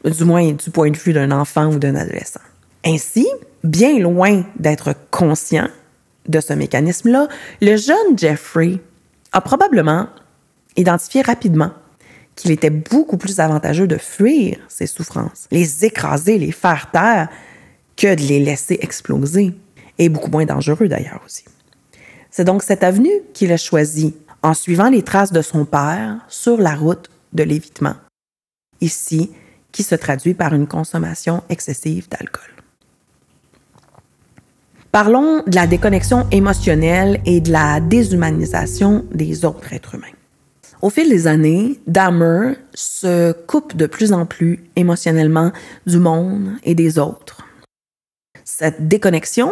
du moins du point de vue d'un enfant ou d'un adolescent. Ainsi, bien loin d'être conscient de ce mécanisme-là, le jeune Jeffrey a probablement identifié rapidement qu'il était beaucoup plus avantageux de fuir ses souffrances, les écraser, les faire taire, que de les laisser exploser, et beaucoup moins dangereux d'ailleurs aussi. C'est donc cette avenue qu'il a choisie en suivant les traces de son père sur la route de l'évitement, ici qui se traduit par une consommation excessive d'alcool. Parlons de la déconnexion émotionnelle et de la déshumanisation des autres êtres humains. Au fil des années, Dahmer se coupe de plus en plus émotionnellement du monde et des autres. Cette déconnexion,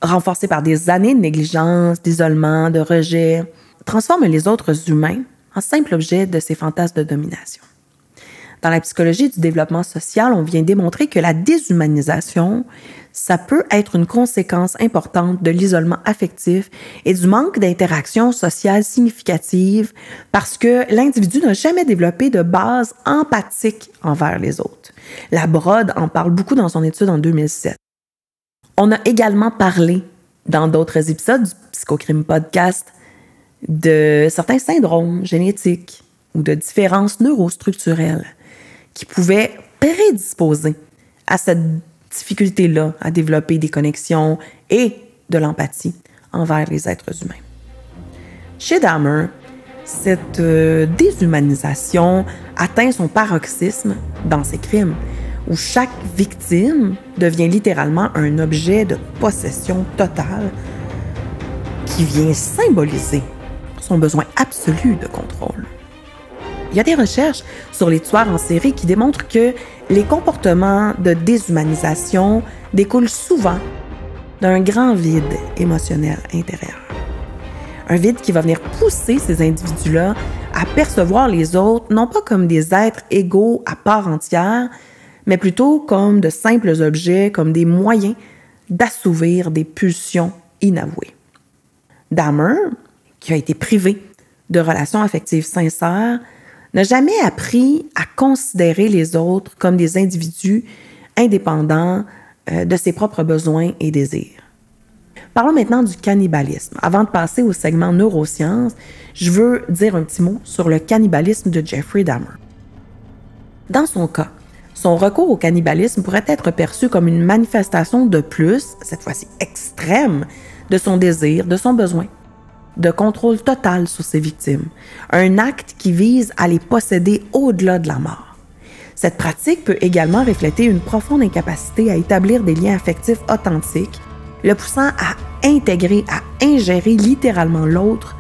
renforcée par des années de négligence, d'isolement, de rejet, transforme les autres humains en simples objets de ses fantasmes de domination. Dans la psychologie du développement social, on vient démontrer que la déshumanisation, ça peut être une conséquence importante de l'isolement affectif et du manque d'interaction sociale significative parce que l'individu n'a jamais développé de base empathique envers les autres. La Brode en parle beaucoup dans son étude en 2007. On a également parlé dans d'autres épisodes du Psychocrime Podcast de certains syndromes génétiques ou de différences neurostructurelles qui pouvaient prédisposer à cette difficulté-là à développer des connexions et de l'empathie envers les êtres humains. Chez Dahmer, cette déshumanisation atteint son paroxysme dans ses crimes, où chaque victime devient littéralement un objet de possession totale qui vient symboliser son besoin absolu de contrôle. Il y a des recherches sur les tueurs en série qui démontrent que les comportements de déshumanisation découlent souvent d'un grand vide émotionnel intérieur. Un vide qui va venir pousser ces individus-là à percevoir les autres non pas comme des êtres égaux à part entière, mais plutôt comme de simples objets, comme des moyens d'assouvir des pulsions inavouées. Dahmer, qui a été privé de relations affectives sincères, n'a jamais appris à considérer les autres comme des individus indépendants de ses propres besoins et désirs. Parlons maintenant du cannibalisme. Avant de passer au segment neurosciences, je veux dire un petit mot sur le cannibalisme de Jeffrey Dahmer. Dans son cas, son recours au cannibalisme pourrait être perçu comme une manifestation de plus, cette fois-ci extrême, de son désir, de son besoin de contrôle total sur ses victimes, un acte qui vise à les posséder au-delà de la mort. Cette pratique peut également refléter une profonde incapacité à établir des liens affectifs authentiques, le poussant à intégrer, à ingérer littéralement l'autre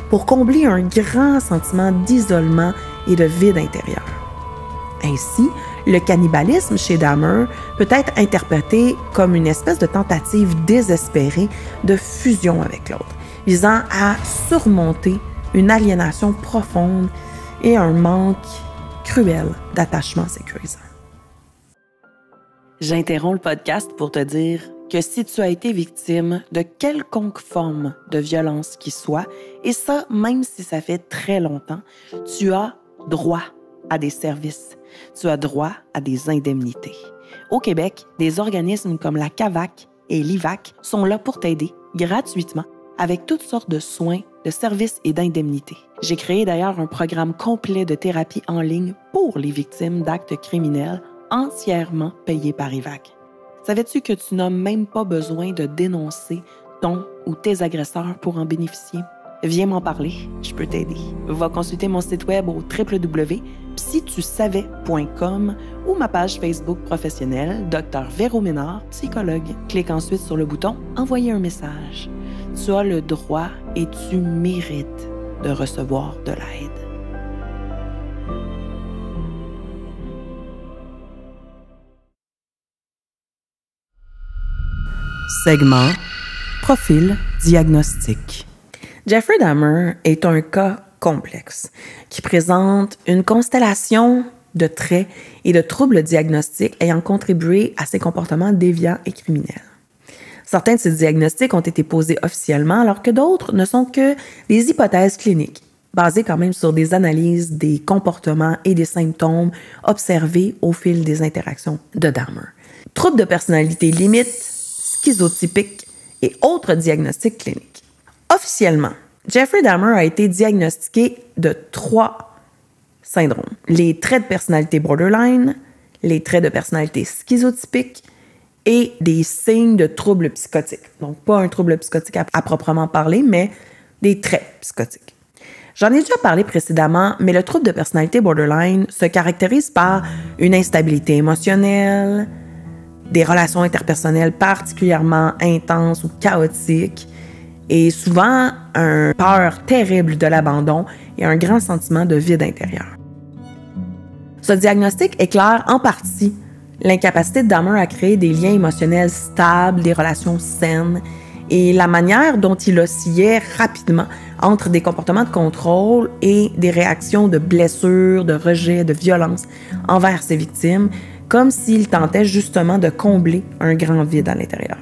pour combler un grand sentiment d'isolement et de vide intérieur. Ainsi, le cannibalisme chez Dahmer peut être interprété comme une espèce de tentative désespérée de fusion avec l'autre, visant à surmonter une aliénation profonde et un manque cruel d'attachement sécurisant. J'interromps le podcast pour te dire que si tu as été victime de quelconque forme de violence qui soit, et ça même si ça fait très longtemps, tu as droit à des services, tu as droit à des indemnités. Au Québec, des organismes comme la CAVAC et l'IVAC sont là pour t'aider gratuitement avec toutes sortes de soins, de services et d'indemnités. J'ai créé d'ailleurs un programme complet de thérapie en ligne pour les victimes d'actes criminels entièrement payés par IVAC. Savais-tu que tu n'as même pas besoin de dénoncer ton ou tes agresseurs pour en bénéficier? Viens m'en parler, je peux t'aider. Va consulter mon site web au www.psytusavais.com ou ma page Facebook professionnelle Dr Véro Ménard, psychologue. Clique ensuite sur le bouton « Envoyer un message ». Tu as le droit et tu mérites de recevoir de l'aide. Segment Profil diagnostique. Jeffrey Dahmer est un cas complexe qui présente une constellation de traits et de troubles diagnostiques ayant contribué à ses comportements déviants et criminels. Certains de ces diagnostics ont été posés officiellement alors que d'autres ne sont que des hypothèses cliniques, basées quand même sur des analyses des comportements et des symptômes observés au fil des interactions de Dahmer. Troubles de personnalité limite, schizotypique et autres diagnostics cliniques. Officiellement, Jeffrey Dahmer a été diagnostiqué de 3 syndromes. Les traits de personnalité borderline, les traits de personnalité schizotypique et des signes de troubles psychotiques. Donc, pas un trouble psychotique à proprement parler, mais des traits psychotiques. J'en ai déjà parlé précédemment, mais le trouble de personnalité borderline se caractérise par une instabilité émotionnelle, des relations interpersonnelles particulièrement intenses ou chaotiques, et souvent une peur terrible de l'abandon et un grand sentiment de vide intérieur. Ce diagnostic éclaire en partie l'incapacité de Dahmer à créer des liens émotionnels stables, des relations saines, et la manière dont il oscillait rapidement entre des comportements de contrôle et des réactions de blessures, de rejet, de violence envers ses victimes, comme s'il tentait justement de combler un grand vide à l'intérieur.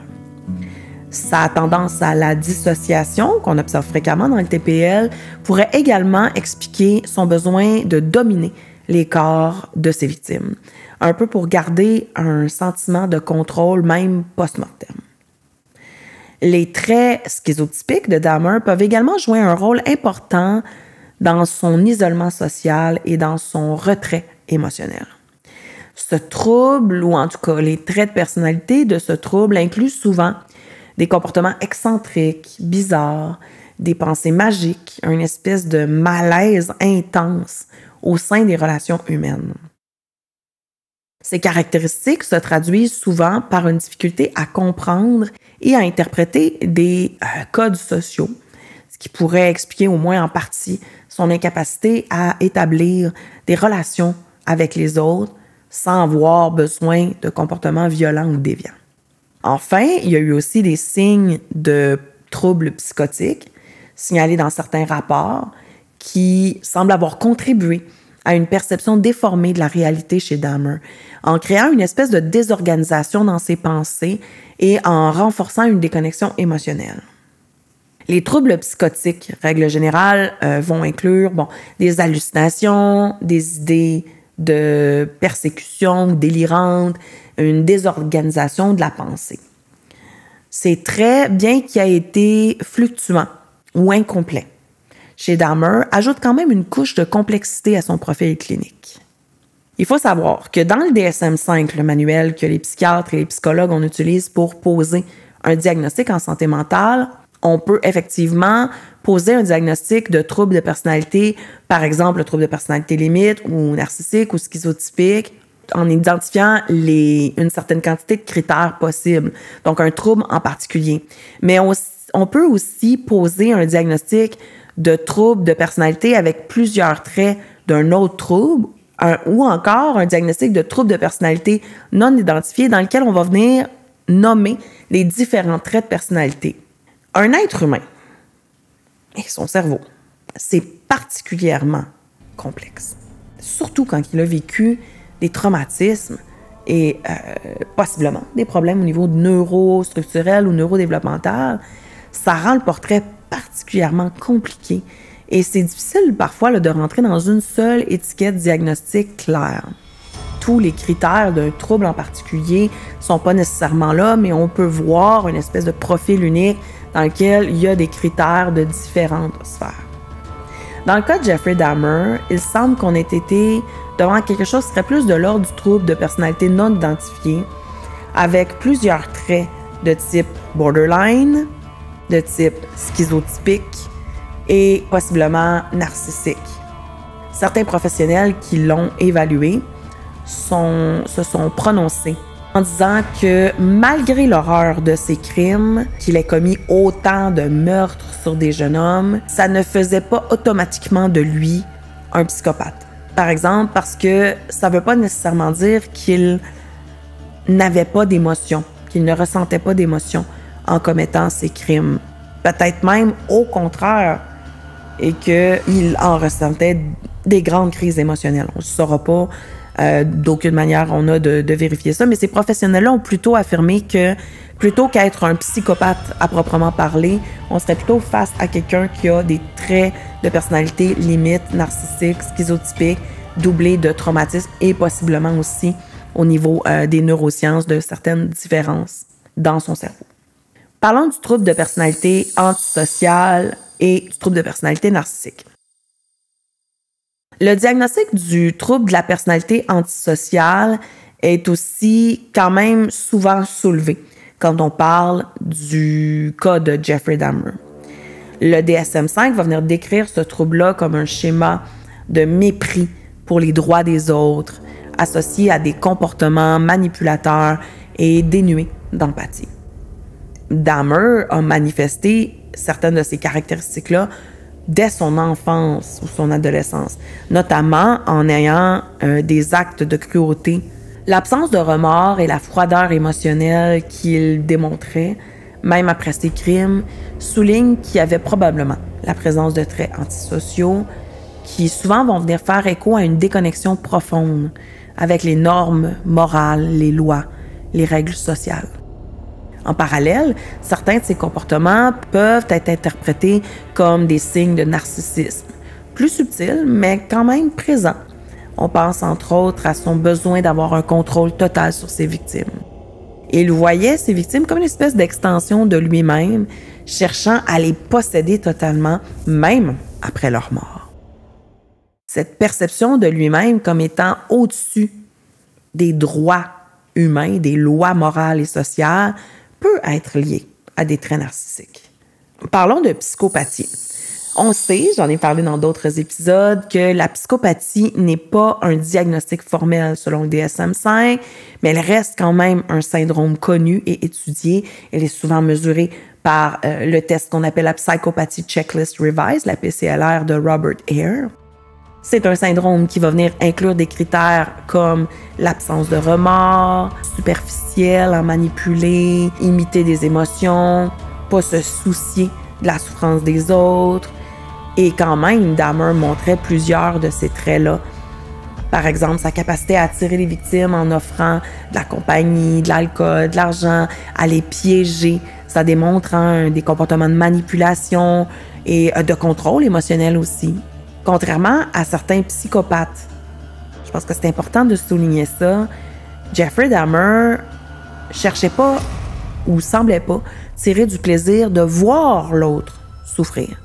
Sa tendance à la dissociation, qu'on observe fréquemment dans le TPL, pourrait également expliquer son besoin de dominer les corps de ses victimes, un peu pour garder un sentiment de contrôle même post-mortem. Les traits schizotypiques de Dahmer peuvent également jouer un rôle important dans son isolement social et dans son retrait émotionnel. Ce trouble, ou en tout cas les traits de personnalité de ce trouble, incluent souvent des comportements excentriques, bizarres, des pensées magiques, une espèce de malaise intense au sein des relations humaines. Ces caractéristiques se traduisent souvent par une difficulté à comprendre et à interpréter des codes sociaux, ce qui pourrait expliquer au moins en partie son incapacité à établir des relations avec les autres sans avoir besoin de comportements violents ou déviants. Enfin, il y a eu aussi des signes de troubles psychotiques signalés dans certains rapports qui semblent avoir contribué à une perception déformée de la réalité chez Dahmer, en créant une espèce de désorganisation dans ses pensées et en renforçant une déconnexion émotionnelle. Les troubles psychotiques, règle générale, vont inclure des hallucinations, des idées de persécution délirantes, une désorganisation de la pensée. Ces traits, bien qu'il ait été fluctuant ou incomplet, chez Dahmer, ajoute quand même une couche de complexité à son profil clinique. Il faut savoir que dans le DSM-5, le manuel que les psychiatres et les psychologues on utilise pour poser un diagnostic en santé mentale, on peut effectivement poser un diagnostic de trouble de personnalité, par exemple le trouble de personnalité limite ou narcissique ou schizotypique, en identifiant une certaine quantité de critères possibles, donc un trouble en particulier. Mais on peut aussi poser un diagnostic de trouble de personnalité avec plusieurs traits d'un autre trouble, ou encore un diagnostic de trouble de personnalité non identifié dans lequel on va venir nommer les différents traits de personnalité. Un être humain et son cerveau, c'est particulièrement complexe, surtout quand il a vécu des traumatismes et possiblement des problèmes au niveau neurostructurel ou neurodéveloppemental. Ça rend le portrait particulièrement compliqué et c'est difficile parfois de rentrer dans une seule étiquette diagnostique claire. Tous les critères d'un trouble en particulier ne sont pas nécessairement là, mais on peut voir une espèce de profil unique dans lequel il y a des critères de différentes sphères. Dans le cas de Jeffrey Dahmer, il semble qu'on ait été devant quelque chose qui serait plus de l'ordre du trouble de personnalité non identifié, avec plusieurs traits de type borderline, de type schizotypique et possiblement narcissique. Certains professionnels qui l'ont évalué se sont prononcés en disant que malgré l'horreur de ces crimes, qu'il ait commis autant de meurtres sur des jeunes hommes, ça ne faisait pas automatiquement de lui un psychopathe. Par exemple, parce que ça ne veut pas nécessairement dire qu'il n'avait pas d'émotion, qu'il ne ressentait pas d'émotion en commettant ces crimes. Peut-être même au contraire, et qu'il en ressentait des grandes crises émotionnelles. On ne saura pas, d'aucune manière on a de vérifier ça, mais ces professionnels-là ont plutôt affirmé que plutôt qu'être un psychopathe à proprement parler, on serait plutôt face à quelqu'un qui a des traits de personnalité limite, narcissique, schizotypique, doublés de traumatisme et possiblement aussi au niveau des neurosciences de certaines différences dans son cerveau. Parlons du trouble de personnalité antisociale et du trouble de personnalité narcissique. Le diagnostic du trouble de la personnalité antisociale est aussi quand même souvent soulevé quand on parle du cas de Jeffrey Dahmer. Le DSM-5 va venir décrire ce trouble-là comme un schéma de mépris pour les droits des autres, associé à des comportements manipulateurs et dénués d'empathie. Dahmer a manifesté certaines de ces caractéristiques-là dès son enfance ou son adolescence, notamment en ayant des actes de cruauté. L'absence de remords et la froideur émotionnelle qu'il démontrait, même après ses crimes, soulignent qu'il y avait probablement la présence de traits antisociaux qui souvent vont venir faire écho à une déconnexion profonde avec les normes morales, les lois, les règles sociales. En parallèle, certains de ces comportements peuvent être interprétés comme des signes de narcissisme, plus subtils, mais quand même présents. On pense entre autres à son besoin d'avoir un contrôle total sur ses victimes. Et il voyait ses victimes comme une espèce d'extension de lui-même, cherchant à les posséder totalement, même après leur mort. Cette perception de lui-même comme étant au-dessus des droits humains, des lois morales et sociales, peut être liée à des traits narcissiques. Parlons de psychopathie. On sait, j'en ai parlé dans d'autres épisodes, que la psychopathie n'est pas un diagnostic formel selon le DSM-5, mais elle reste quand même un syndrome connu et étudié. Elle est souvent mesurée par le test qu'on appelle la Psychopathy Checklist Revised, la PCLR de Robert Hare. C'est un syndrome qui va venir inclure des critères comme l'absence de remords, superficiel à manipuler, imiter des émotions, pas se soucier de la souffrance des autres. Et quand même, Dahmer montrait plusieurs de ces traits-là. Par exemple, sa capacité à attirer les victimes en offrant de la compagnie, de l'alcool, de l'argent, à les piéger. Ça démontre des comportements de manipulation et de contrôle émotionnel aussi. Contrairement à certains psychopathes, je pense que c'est important de souligner ça, Jeffrey Dahmer cherchait pas ou semblait pas tirer du plaisir de voir l'autre souffrir.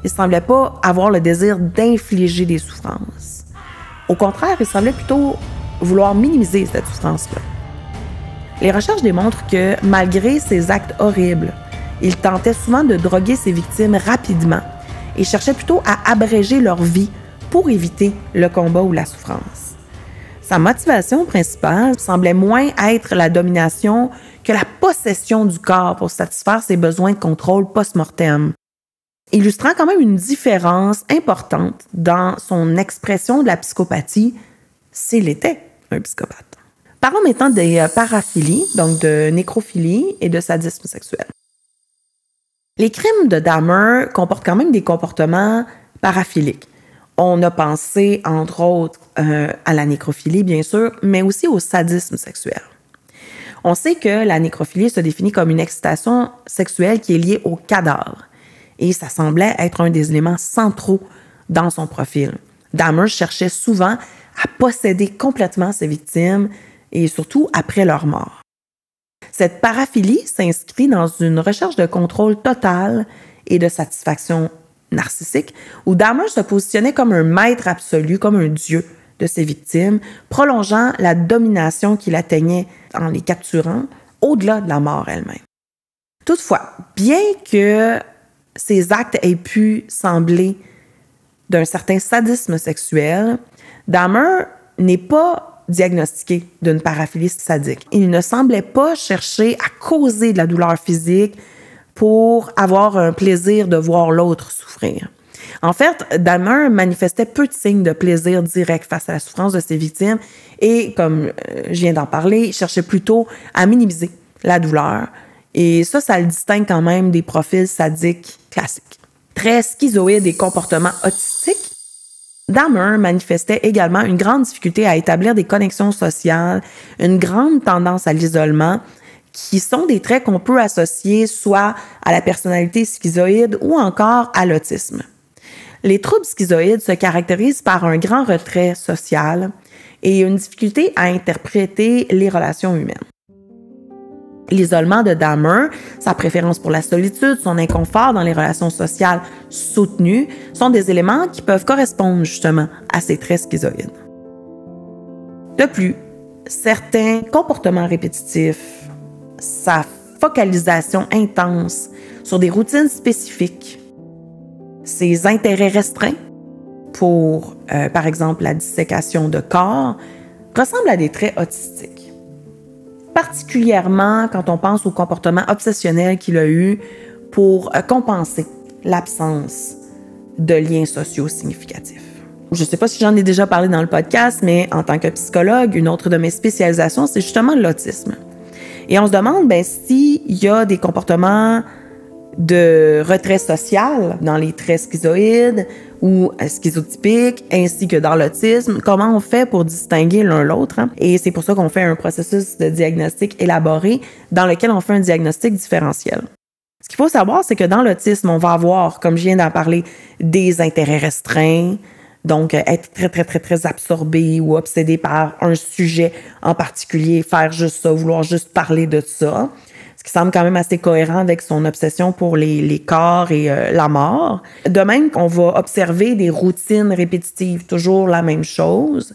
Il semblait pas avoir le désir d'infliger des souffrances. Au contraire, il semblait plutôt vouloir minimiser cette souffrance-là. Les recherches démontrent que malgré ces actes horribles, il tentait souvent de droguer ses victimes rapidement et cherchait plutôt à abréger leur vie pour éviter le combat ou la souffrance. Sa motivation principale semblait moins être la domination que la possession du corps pour satisfaire ses besoins de contrôle post-mortem, illustrant quand même une différence importante dans son expression de la psychopathie s'il était un psychopathe. Parlons maintenant des paraphilies, donc de nécrophilie et de sadisme sexuel. Les crimes de Dahmer comportent quand même des comportements paraphiliques. On a pensé, entre autres, à la nécrophilie, bien sûr, mais aussi au sadisme sexuel. On sait que la nécrophilie se définit comme une excitation sexuelle qui est liée au cadavre. Et ça semblait être un des éléments centraux dans son profil. Dahmer cherchait souvent à posséder complètement ses victimes et surtout après leur mort. Cette paraphilie s'inscrit dans une recherche de contrôle total et de satisfaction narcissique, où Dahmer se positionnait comme un maître absolu, comme un dieu de ses victimes, prolongeant la domination qu'il atteignait en les capturant au-delà de la mort elle-même. Toutefois, bien que ces actes aient pu sembler d'un certain sadisme sexuel, Dahmer n'est pas diagnostiqué d'une paraphilie sadique. Il ne semblait pas chercher à causer de la douleur physique pour avoir un plaisir de voir l'autre souffrir. En fait, Dahmer manifestait peu de signes de plaisir direct face à la souffrance de ses victimes et, comme je viens d'en parler, il cherchait plutôt à minimiser la douleur Et ça le distingue quand même des profils sadiques classiques. Très schizoïde et comportement autistique, Dahmer manifestait également une grande difficulté à établir des connexions sociales, une grande tendance à l'isolement, qui sont des traits qu'on peut associer soit à la personnalité schizoïde ou encore à l'autisme. Les troubles schizoïdes se caractérisent par un grand retrait social et une difficulté à interpréter les relations humaines. L'isolement de Dahmer, sa préférence pour la solitude, son inconfort dans les relations sociales soutenues sont des éléments qui peuvent correspondre justement à ces traits schizoïdes. De plus, certains comportements répétitifs, sa focalisation intense sur des routines spécifiques, ses intérêts restreints pour, par exemple, la dissécation de corps, ressemblent à des traits autistiques. Particulièrement quand on pense au comportement obsessionnel qu'il a eu pour compenser l'absence de liens sociaux significatifs. Je ne sais pas si j'en ai déjà parlé dans le podcast, mais en tant que psychologue, une autre de mes spécialisations, c'est justement l'autisme. Et on se demande s'il y a des comportements de retrait social dans les traits schizoïdes ou schizotypiques, ainsi que dans l'autisme. Comment on fait pour distinguer l'un l'autre? Et c'est pour ça qu'on fait un processus de diagnostic élaboré dans lequel on fait un diagnostic différentiel. Ce qu'il faut savoir, c'est que dans l'autisme, on va avoir, comme je viens d'en parler, des intérêts restreints, donc être très absorbé ou obsédé par un sujet en particulier, faire juste ça, vouloir juste parler de ça. Ce qui semble quand même assez cohérent avec son obsession pour les corps et la mort. De même qu'on va observer des routines répétitives, toujours la même chose.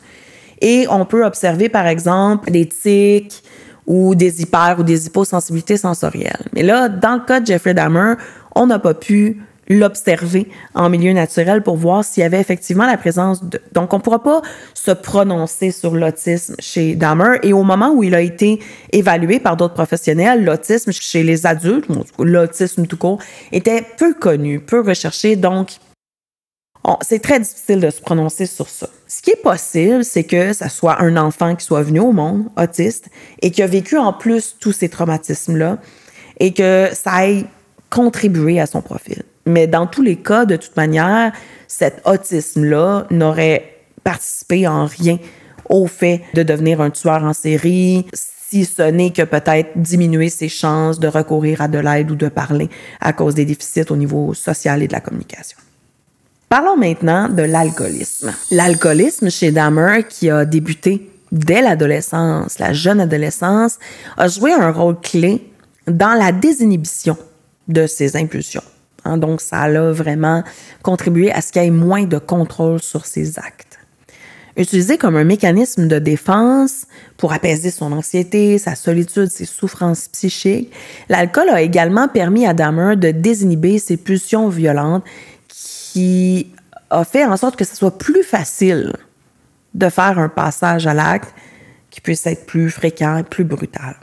Et on peut observer, par exemple, des tics ou des hyper- ou des hyposensibilités sensorielles. Mais là, dans le cas de Jeffrey Dahmer, on n'a pas pu l'observer en milieu naturel pour voir s'il y avait effectivement la présence de... Donc, on ne pourra pas se prononcer sur l'autisme chez Dahmer. Et au moment où il a été évalué par d'autres professionnels, l'autisme chez les adultes, l'autisme tout court, était peu connu, peu recherché. Donc, c'est très difficile de se prononcer sur ça. Ce qui est possible, c'est que ça soit un enfant qui soit venu au monde, autiste, et qui a vécu en plus tous ces traumatismes-là, et que ça ait contribué à son profil. Mais dans tous les cas, de toute manière, cet autisme-là n'aurait participé en rien au fait de devenir un tueur en série, si ce n'est que peut-être diminuer ses chances de recourir à de l'aide ou de parler à cause des déficits au niveau social et de la communication. Parlons maintenant de l'alcoolisme. L'alcoolisme chez Dahmer, qui a débuté dès l'adolescence, la jeune adolescence, a joué un rôle clé dans la désinhibition de ses impulsions. Donc, ça a vraiment contribué à ce qu'il y ait moins de contrôle sur ses actes. Utilisé comme un mécanisme de défense pour apaiser son anxiété, sa solitude, ses souffrances psychiques, l'alcool a également permis à Dahmer de désinhiber ses pulsions violentes qui a fait en sorte que ce soit plus facile de faire un passage à l'acte qui puisse être plus fréquent et plus brutal.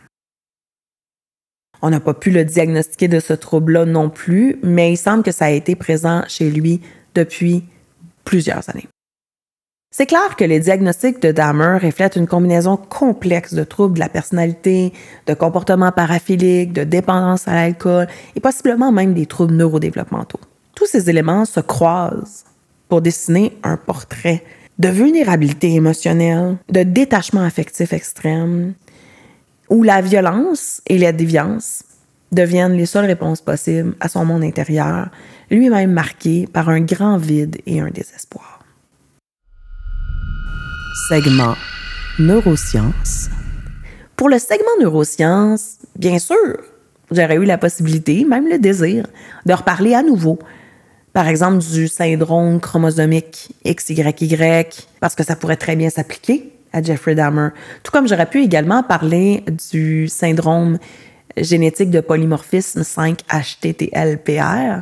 On n'a pas pu le diagnostiquer de ce trouble-là non plus, mais il semble que ça a été présent chez lui depuis plusieurs années. C'est clair que les diagnostics de Dahmer reflètent une combinaison complexe de troubles de la personnalité, de comportements paraphiliques, de dépendance à l'alcool et possiblement même des troubles neurodéveloppementaux. Tous ces éléments se croisent pour dessiner un portrait de vulnérabilité émotionnelle, de détachement affectif extrême, où la violence et la déviance deviennent les seules réponses possibles à son monde intérieur, lui-même marqué par un grand vide et un désespoir. Segment neurosciences. Pour le segment neurosciences, bien sûr, j'aurais eu la possibilité, même le désir, de reparler à nouveau, par exemple du syndrome chromosomique XYY, parce que ça pourrait très bien s'appliquer à Jeffrey Dahmer. Tout comme j'aurais pu également parler du syndrome génétique de polymorphisme 5-HTTL-PR.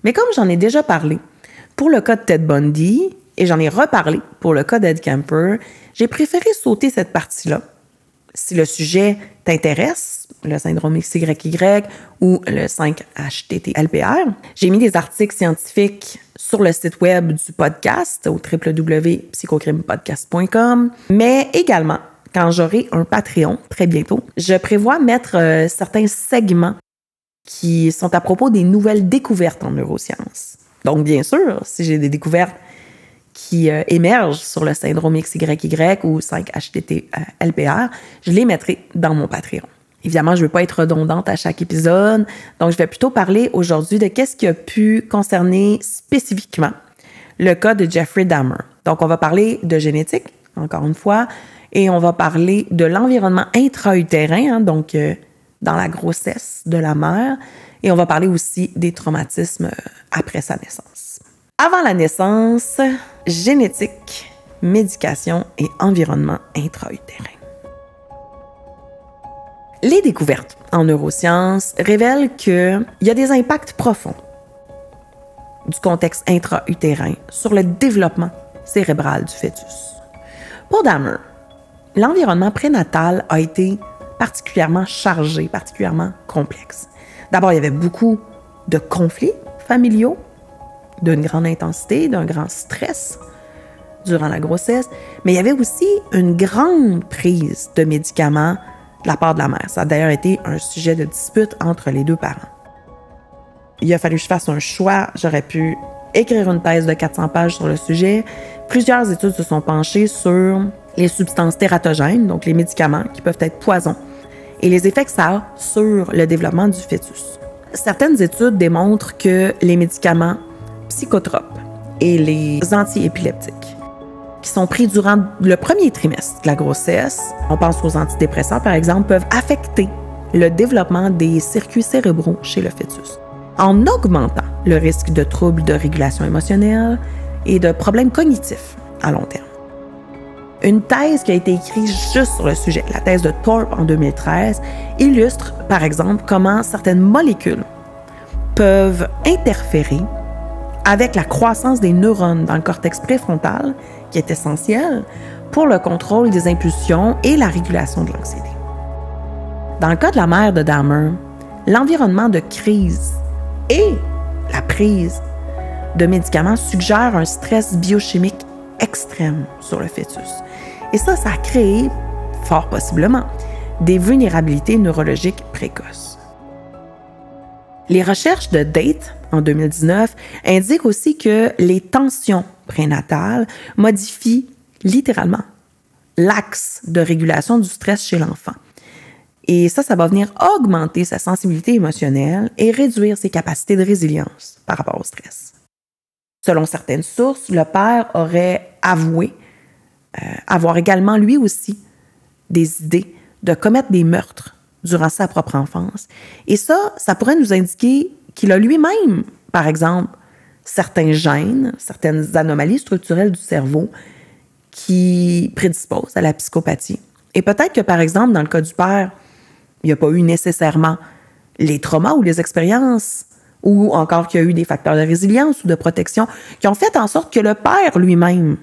Mais comme j'en ai déjà parlé pour le cas de Ted Bundy, et j'en ai reparlé pour le cas d'Ed Kemper, j'ai préféré sauter cette partie-là. Si le sujet t'intéresse, le syndrome XYY ou le 5-HTTL-PR, j'ai mis des articles scientifiques sur le site web du podcast au www.psychocrimepodcast.com, mais également, quand j'aurai un Patreon très bientôt, je prévois mettre certains segments qui sont à propos des nouvelles découvertes en neurosciences. Donc, bien sûr, si j'ai des découvertes qui émergent sur le syndrome XYY ou 5-HTT-LPR, je les mettrai dans mon Patreon. Évidemment, je ne veux pas être redondante à chaque épisode, donc je vais plutôt parler aujourd'hui de qu'est-ce qui a pu concerner spécifiquement le cas de Jeffrey Dahmer. Donc, on va parler de génétique, encore une fois, et on va parler de l'environnement intra-utérin, donc dans la grossesse de la mère, et on va parler aussi des traumatismes après sa naissance. Avant la naissance, génétique, médication et environnement intra-utérin. Les découvertes en neurosciences révèlent qu'il y a des impacts profonds du contexte intra-utérin sur le développement cérébral du fœtus. Pour Dahmer, l'environnement prénatal a été particulièrement chargé, particulièrement complexe. D'abord, il y avait beaucoup de conflits familiaux, d'une grande intensité, d'un grand stress durant la grossesse, mais il y avait aussi une grande prise de médicaments de la part de la mère. Ça a d'ailleurs été un sujet de dispute entre les deux parents. Il a fallu que je fasse un choix. J'aurais pu écrire une thèse de 400 pages sur le sujet. Plusieurs études se sont penchées sur les substances tératogènes, donc les médicaments qui peuvent être poisons, et les effets que ça a sur le développement du fœtus. Certaines études démontrent que les médicaments psychotropes et les antiépileptiques qui sont pris durant le premier trimestre de la grossesse, on pense aux antidépresseurs par exemple, peuvent affecter le développement des circuits cérébraux chez le fœtus, en augmentant le risque de troubles de régulation émotionnelle et de problèmes cognitifs à long terme. Une thèse qui a été écrite juste sur le sujet, la thèse de Thorpe en 2013, illustre par exemple comment certaines molécules peuvent interférer avec la croissance des neurones dans le cortex préfrontal, qui est essentiel pour le contrôle des impulsions et la régulation de l'anxiété. Dans le cas de la mère de Dahmer, l'environnement de crise et la prise de médicaments suggèrent un stress biochimique extrême sur le fœtus. Et ça a créé, fort possiblement, des vulnérabilités neurologiques précoces. Les recherches de Date, en 2019, indiquent aussi que les tensions prénatales modifient littéralement l'axe de régulation du stress chez l'enfant. Et ça va venir augmenter sa sensibilité émotionnelle et réduire ses capacités de résilience par rapport au stress. Selon certaines sources, le père aurait avoué avoir également lui aussi des idées de commettre des meurtres durant sa propre enfance. Et ça pourrait nous indiquer qu'il a lui-même, par exemple, certains gènes, certaines anomalies structurelles du cerveau qui prédisposent à la psychopathie. Et peut-être que, par exemple, dans le cas du père, il n'y a pas eu nécessairement les traumas ou les expériences, ou encore qu'il y a eu des facteurs de résilience ou de protection qui ont fait en sorte que le père lui-même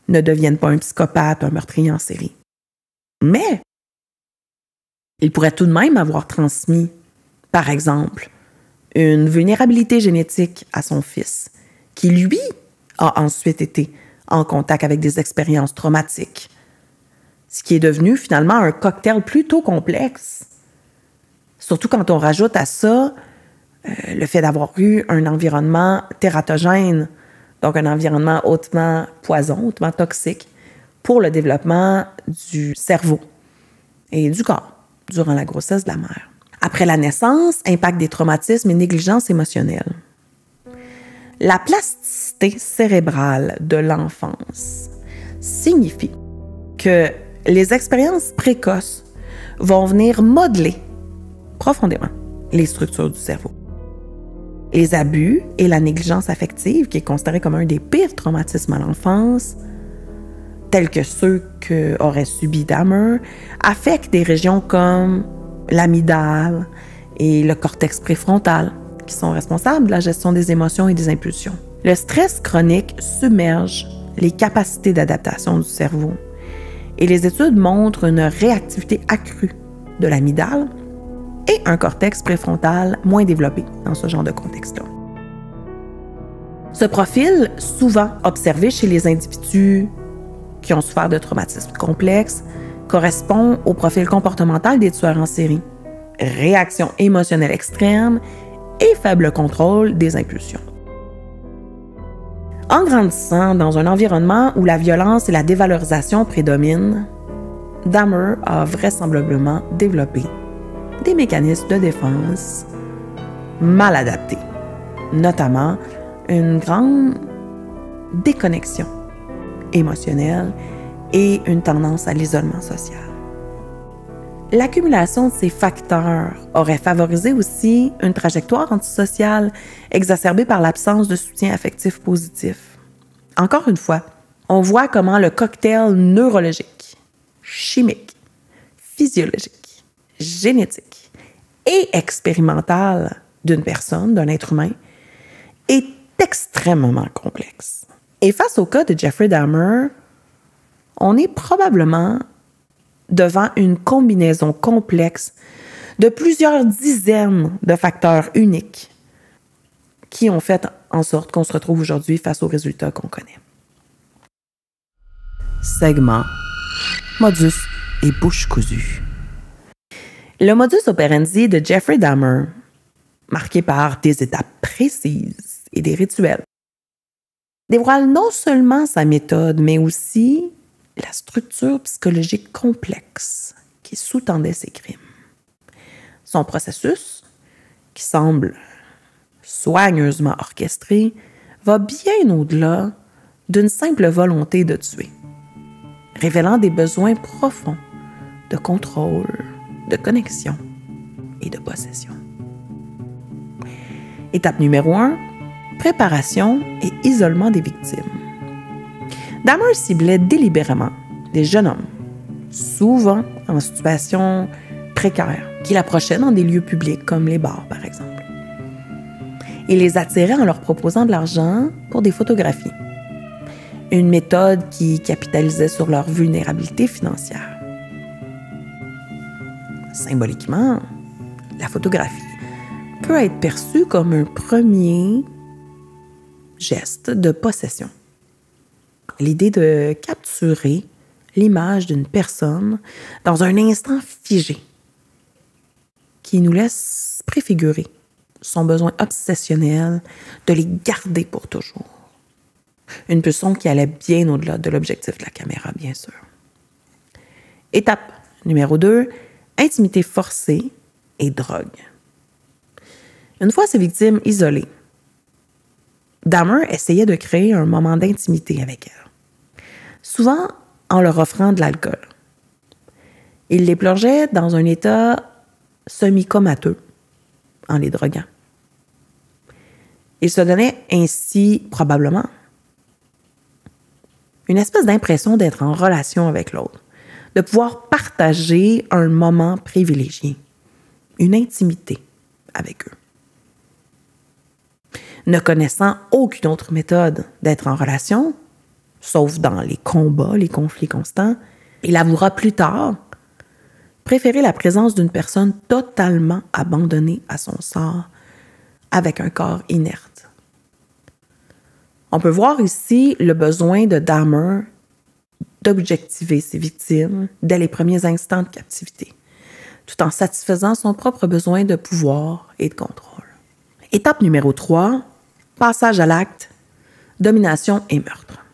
ne devienne pas un psychopathe, un meurtrier en série. Mais il pourrait tout de même avoir transmis, par exemple, une vulnérabilité génétique à son fils, qui lui a ensuite été en contact avec des expériences traumatiques, ce qui est devenu finalement un cocktail plutôt complexe. Surtout quand on rajoute à ça le fait d'avoir eu un environnement tératogène, donc un environnement hautement poison, hautement toxique, pour le développement du cerveau et du corps durant la grossesse de la mère. Après la naissance, impact des traumatismes et négligence émotionnelle. La plasticité cérébrale de l'enfance signifie que les expériences précoces vont venir modeler profondément les structures du cerveau. Les abus et la négligence affective, qui est considérée comme un des pires traumatismes à l'enfance, tels que ceux qu'aurait subi Dahmer, affectent des régions comme l'amygdale et le cortex préfrontal, qui sont responsables de la gestion des émotions et des impulsions. Le stress chronique submerge les capacités d'adaptation du cerveau et les études montrent une réactivité accrue de l'amygdale et un cortex préfrontal moins développé dans ce genre de contexte-là. Ce profil, souvent observé chez les individus qui ont souffert de traumatismes complexes, correspond au profil comportemental des tueurs en série réaction émotionnelle extrême et faible contrôle des impulsions. En grandissant dans un environnement où la violence et la dévalorisation prédominent, Dahmer a vraisemblablement développé des mécanismes de défense mal adaptés, notamment une grande déconnexion émotionnelle et une tendance à l'isolement social. L'accumulation de ces facteurs aurait favorisé aussi une trajectoire antisociale exacerbée par l'absence de soutien affectif positif. Encore une fois, on voit comment le cocktail neurologique, chimique, physiologique, génétique et expérimental d'une personne, d'un être humain, est extrêmement complexe. Et face au cas de Jeffrey Dahmer, on est probablement devant une combinaison complexe de plusieurs dizaines de facteurs uniques qui ont fait en sorte qu'on se retrouve aujourd'hui face aux résultats qu'on connaît. Segment modus et bouche cousue. Le modus operandi de Jeffrey Dahmer, marqué par des étapes précises et des rituels, dévoile non seulement sa méthode, mais aussi la structure psychologique complexe qui sous-tendait ses crimes. Son processus, qui semble soigneusement orchestré, va bien au-delà d'une simple volonté de tuer, révélant des besoins profonds de contrôle, de connexion et de possession. Étape numéro 1, préparation et isolement des victimes. Dahmer ciblait délibérément des jeunes hommes, souvent en situation précaire, qu'il approchait dans des lieux publics comme les bars, par exemple. Il les attirait en leur proposant de l'argent pour des photographies, une méthode qui capitalisait sur leur vulnérabilité financière. Symboliquement, la photographie peut être perçue comme un premier geste de possession. L'idée de capturer l'image d'une personne dans un instant figé qui nous laisse préfigurer son besoin obsessionnel de les garder pour toujours. Une pulsion qui allait bien au-delà de l'objectif de la caméra, bien sûr. Étape numéro 2, intimité forcée et drogue. Une fois ces victimes isolées, Dahmer essayait de créer un moment d'intimité avec elles, souvent en leur offrant de l'alcool. Il les plongeait dans un état semi-comateux en les droguant. Il se donnait ainsi, probablement, une espèce d'impression d'être en relation avec l'autre, de pouvoir partager un moment privilégié, une intimité avec eux. Ne connaissant aucune autre méthode d'être en relation, sauf dans les combats, les conflits constants, il avouera plus tard préférer la présence d'une personne totalement abandonnée à son sort, avec un corps inerte. On peut voir ici le besoin de Dahmer d'objectiver ses victimes dès les premiers instants de captivité, tout en satisfaisant son propre besoin de pouvoir et de contrôle. Étape numéro 3, passage à l'acte, domination et meurtre.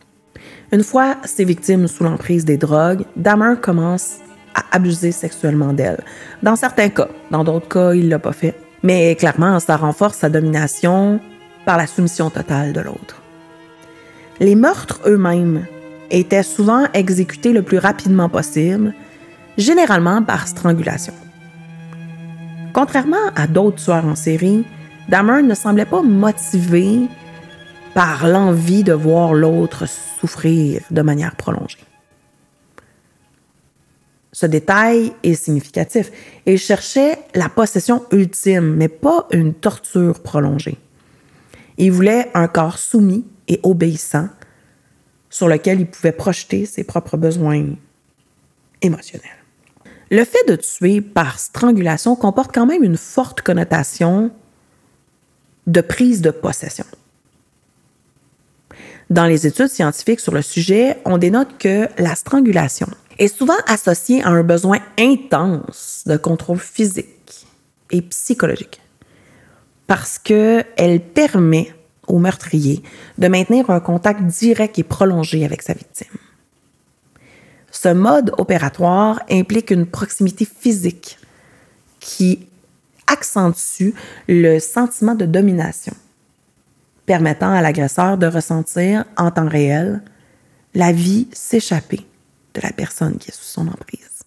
Une fois ses victimes sous l'emprise des drogues, Dahmer commence à abuser sexuellement d'elles. Dans certains cas, dans d'autres cas, il ne l'a pas fait. Mais clairement, ça renforce sa domination par la soumission totale de l'autre. Les meurtres eux-mêmes étaient souvent exécutés le plus rapidement possible, généralement par strangulation. Contrairement à d'autres tueurs en série, Dahmer ne semblait pas motivé par l'envie de voir l'autre souffrir de manière prolongée. Ce détail est significatif. Il cherchait la possession ultime, mais pas une torture prolongée. Il voulait un corps soumis et obéissant sur lequel il pouvait projeter ses propres besoins émotionnels. Le fait de tuer par strangulation comporte quand même une forte connotation de prise de possession. Dans les études scientifiques sur le sujet, on dénote que la strangulation est souvent associée à un besoin intense de contrôle physique et psychologique parce qu'elle permet au meurtrier de maintenir un contact direct et prolongé avec sa victime. Ce mode opératoire implique une proximité physique qui accentue le sentiment de domination, permettant à l'agresseur de ressentir en temps réel la vie s'échapper de la personne qui est sous son emprise.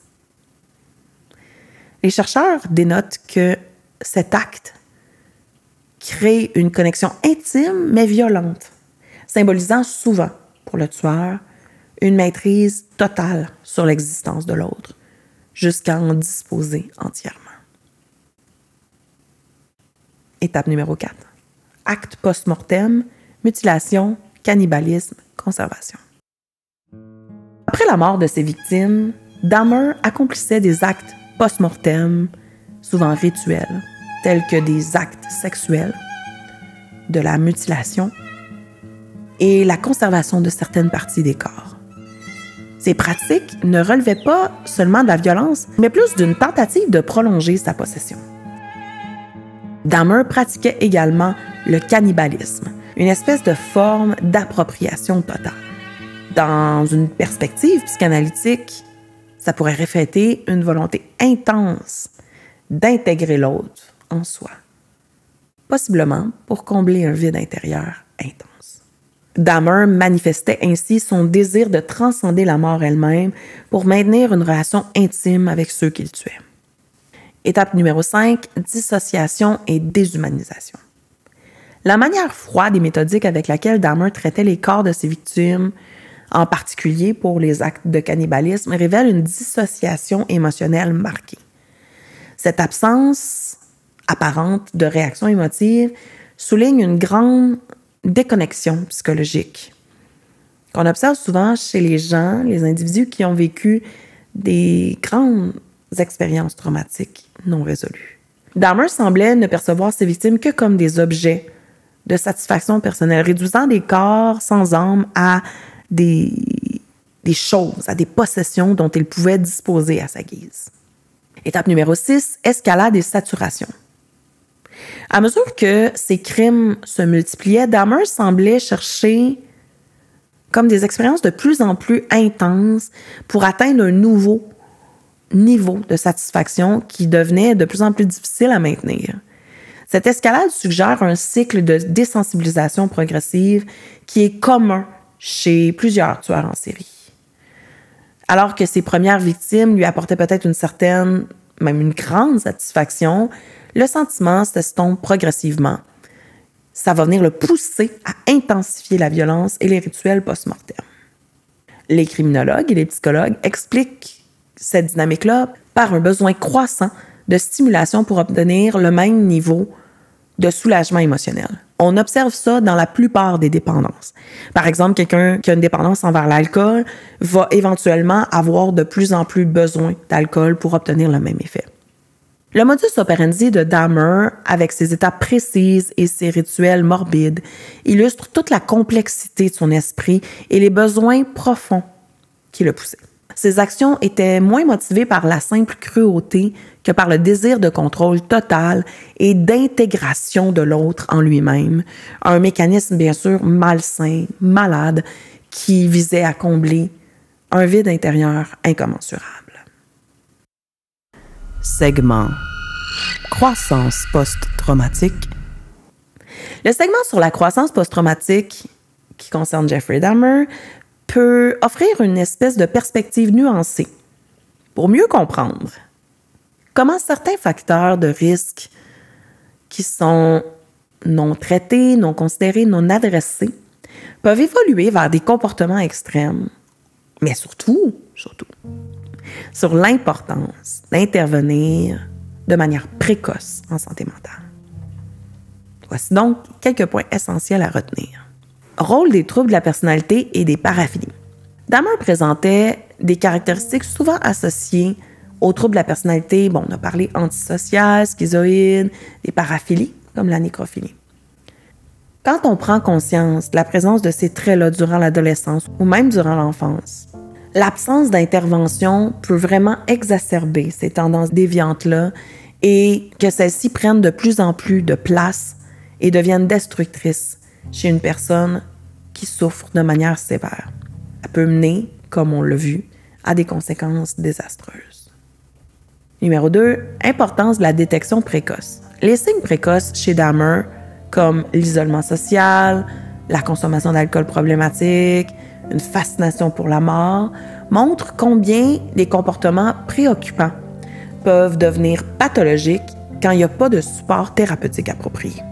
Les chercheurs dénotent que cet acte crée une connexion intime mais violente, symbolisant souvent, pour le tueur, une maîtrise totale sur l'existence de l'autre, jusqu'à en disposer entièrement. Étape numéro 4. Acte post-mortem, mutilation, cannibalisme, conservation. Après la mort de ses victimes, Dahmer accomplissait des actes post-mortem, souvent rituels, tels que des actes sexuels, de la mutilation et la conservation de certaines parties des corps. Ces pratiques ne relevaient pas seulement de la violence, mais plus d'une tentative de prolonger sa possession. Dahmer pratiquait également le cannibalisme, une espèce de forme d'appropriation totale. Dans une perspective psychanalytique, ça pourrait refléter une volonté intense d'intégrer l'autre en soi, possiblement pour combler un vide intérieur intense. Dahmer manifestait ainsi son désir de transcender la mort elle-même pour maintenir une relation intime avec ceux qu'il tuait. Étape numéro 5, dissociation et déshumanisation. La manière froide et méthodique avec laquelle Dahmer traitait les corps de ses victimes, en particulier pour les actes de cannibalisme, révèle une dissociation émotionnelle marquée. Cette absence apparente de réaction émotive souligne une grande déconnexion psychologique qu'on observe souvent chez les gens, les individus qui ont vécu des grandes expériences traumatiques non résolues. Dahmer semblait ne percevoir ses victimes que comme des objets de satisfaction personnelle, réduisant des corps sans âme à des choses, à des possessions dont il pouvait disposer à sa guise. Étape numéro 6, escalade et saturation. À mesure que ces crimes se multipliaient, Dahmer semblait chercher comme des expériences de plus en plus intenses pour atteindre un nouveau niveau de satisfaction qui devenait de plus en plus difficile à maintenir. Cette escalade suggère un cycle de désensibilisation progressive qui est commun chez plusieurs tueurs en série. Alors que ses premières victimes lui apportaient peut-être une certaine, même une grande satisfaction, le sentiment s'estompe progressivement. Ça va venir le pousser à intensifier la violence et les rituels post-mortem. Les criminologues et les psychologues expliquent cette dynamique-là par un besoin croissant de stimulation pour obtenir le même niveau de soulagement émotionnel. On observe ça dans la plupart des dépendances. Par exemple, quelqu'un qui a une dépendance envers l'alcool va éventuellement avoir de plus en plus besoin d'alcool pour obtenir le même effet. Le modus operandi de Dahmer, avec ses étapes précises et ses rituels morbides, illustre toute la complexité de son esprit et les besoins profonds qui le poussaient. Ses actions étaient moins motivées par la simple cruauté que par le désir de contrôle total et d'intégration de l'autre en lui-même, un mécanisme bien sûr malsain, malade, qui visait à combler un vide intérieur incommensurable. Segment croissance post-traumatique. Le segment sur la croissance post-traumatique qui concerne Jeffrey Dahmer peut offrir une espèce de perspective nuancée pour mieux comprendre comment certains facteurs de risque qui sont non traités, non considérés, non adressés peuvent évoluer vers des comportements extrêmes, mais surtout, sur l'importance d'intervenir de manière précoce en santé mentale. Voici donc quelques points essentiels à retenir. Rôle des troubles de la personnalité et des paraphilies. Dahmer présentait des caractéristiques souvent associées aux troubles de la personnalité. On a parlé antisocial, schizoïde, des paraphilies, comme la nécrophilie. Quand on prend conscience de la présence de ces traits-là durant l'adolescence ou même durant l'enfance, l'absence d'intervention peut vraiment exacerber ces tendances déviantes-là et que celles-ci prennent de plus en plus de place et deviennent destructrices chez une personne qui souffre de manière sévère. Elle peut mener, comme on l'a vu, à des conséquences désastreuses. Numéro 2, importance de la détection précoce. Les signes précoces chez Dahmer, comme l'isolement social, la consommation d'alcool problématique, une fascination pour la mort, montrent combien les comportements préoccupants peuvent devenir pathologiques quand il n'y a pas de support thérapeutique approprié.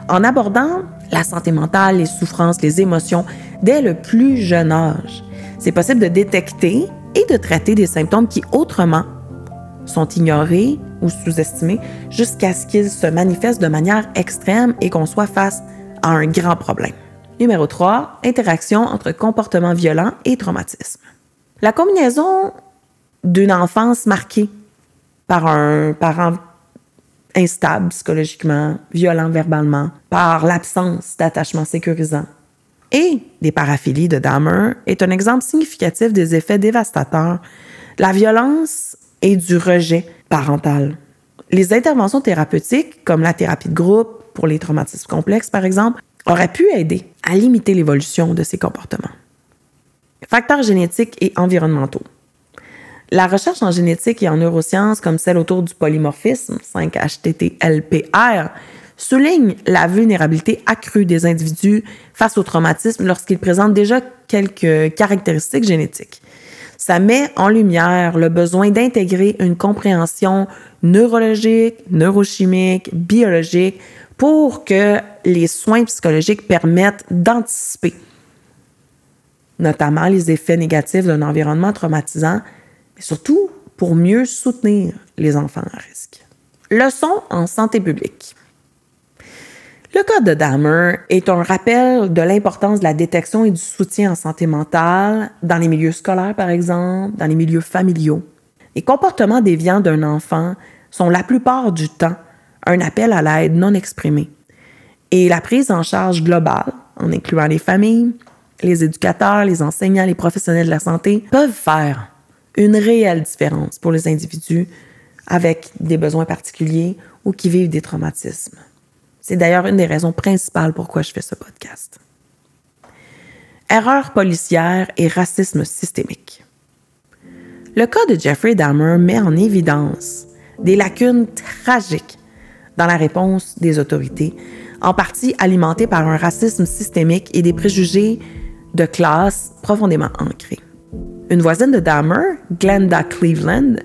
En abordant la santé mentale, les souffrances, les émotions dès le plus jeune âge, c'est possible de détecter et de traiter des symptômes qui autrement sont ignorés ou sous-estimés jusqu'à ce qu'ils se manifestent de manière extrême et qu'on soit face à un grand problème. Numéro 3, interaction entre comportement violent et traumatisme. La combinaison d'une enfance marquée par un parent instable psychologiquement, violent verbalement, par l'absence d'attachement sécurisant et des paraphilies de Dahmer est un exemple significatif des effets dévastateurs de la violence et du rejet parental. Les interventions thérapeutiques, comme la thérapie de groupe pour les traumatismes complexes par exemple, auraient pu aider à limiter l'évolution de ces comportements. Facteurs génétiques et environnementaux. La recherche en génétique et en neurosciences, comme celle autour du polymorphisme, 5-HTT-LPR, souligne la vulnérabilité accrue des individus face au traumatisme lorsqu'ils présentent déjà quelques caractéristiques génétiques. Ça met en lumière le besoin d'intégrer une compréhension neurologique, neurochimique, biologique pour que les soins psychologiques permettent d'anticiper notamment les effets négatifs d'un environnement traumatisant, mais surtout pour mieux soutenir les enfants à risque. Leçon en santé publique. Le cas de Dahmer est un rappel de l'importance de la détection et du soutien en santé mentale dans les milieux scolaires, par exemple, dans les milieux familiaux. Les comportements déviants d'un enfant sont la plupart du temps un appel à l'aide non exprimée. Et la prise en charge globale, en incluant les familles, les éducateurs, les enseignants, les professionnels de la santé, peuvent faire une réelle différence pour les individus avec des besoins particuliers ou qui vivent des traumatismes. C'est d'ailleurs une des raisons principales pourquoi je fais ce podcast. Erreurs policières et racisme systémique. Le cas de Jeffrey Dahmer met en évidence des lacunes tragiques dans la réponse des autorités, en partie alimentées par un racisme systémique et des préjugés de classe profondément ancrés. Une voisine de Dahmer, Glenda Cleveland,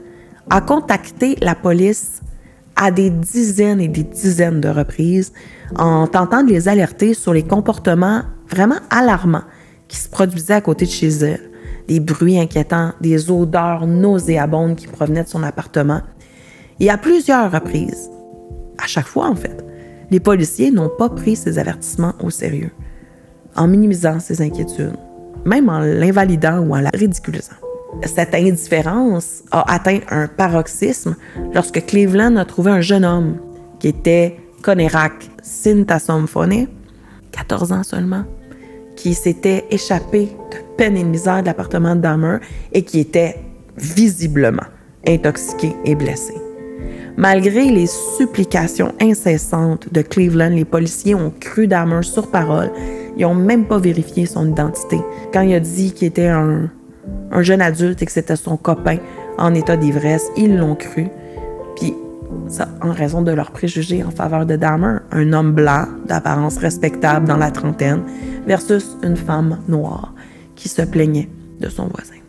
a contacté la police à des dizaines et des dizaines de reprises en tentant de les alerter sur les comportements vraiment alarmants qui se produisaient à côté de chez elle. Des bruits inquiétants, des odeurs nauséabondes qui provenaient de son appartement. Et à plusieurs reprises, à chaque fois en fait, les policiers n'ont pas pris ces avertissements au sérieux, en minimisant ces inquiétudes, même en l'invalidant ou en la ridiculisant. Cette indifférence a atteint un paroxysme lorsque Cleveland a trouvé un jeune homme qui était Konerak Sintasomphone, 14 ans seulement, qui s'était échappé de peine et de misère de l'appartement de Dahmer et qui était visiblement intoxiqué et blessé. Malgré les supplications incessantes de Cleveland, les policiers ont cru Dahmer sur parole. Ils n'ont même pas vérifié son identité. Quand il a dit qu'il était un jeune adulte et que c'était son copain en état d'ivresse, ils l'ont cru. Puis, ça, en raison de leurs préjugés en faveur de Dahmer, un homme blanc d'apparence respectable dans la trentaine versus une femme noire qui se plaignait de son voisin.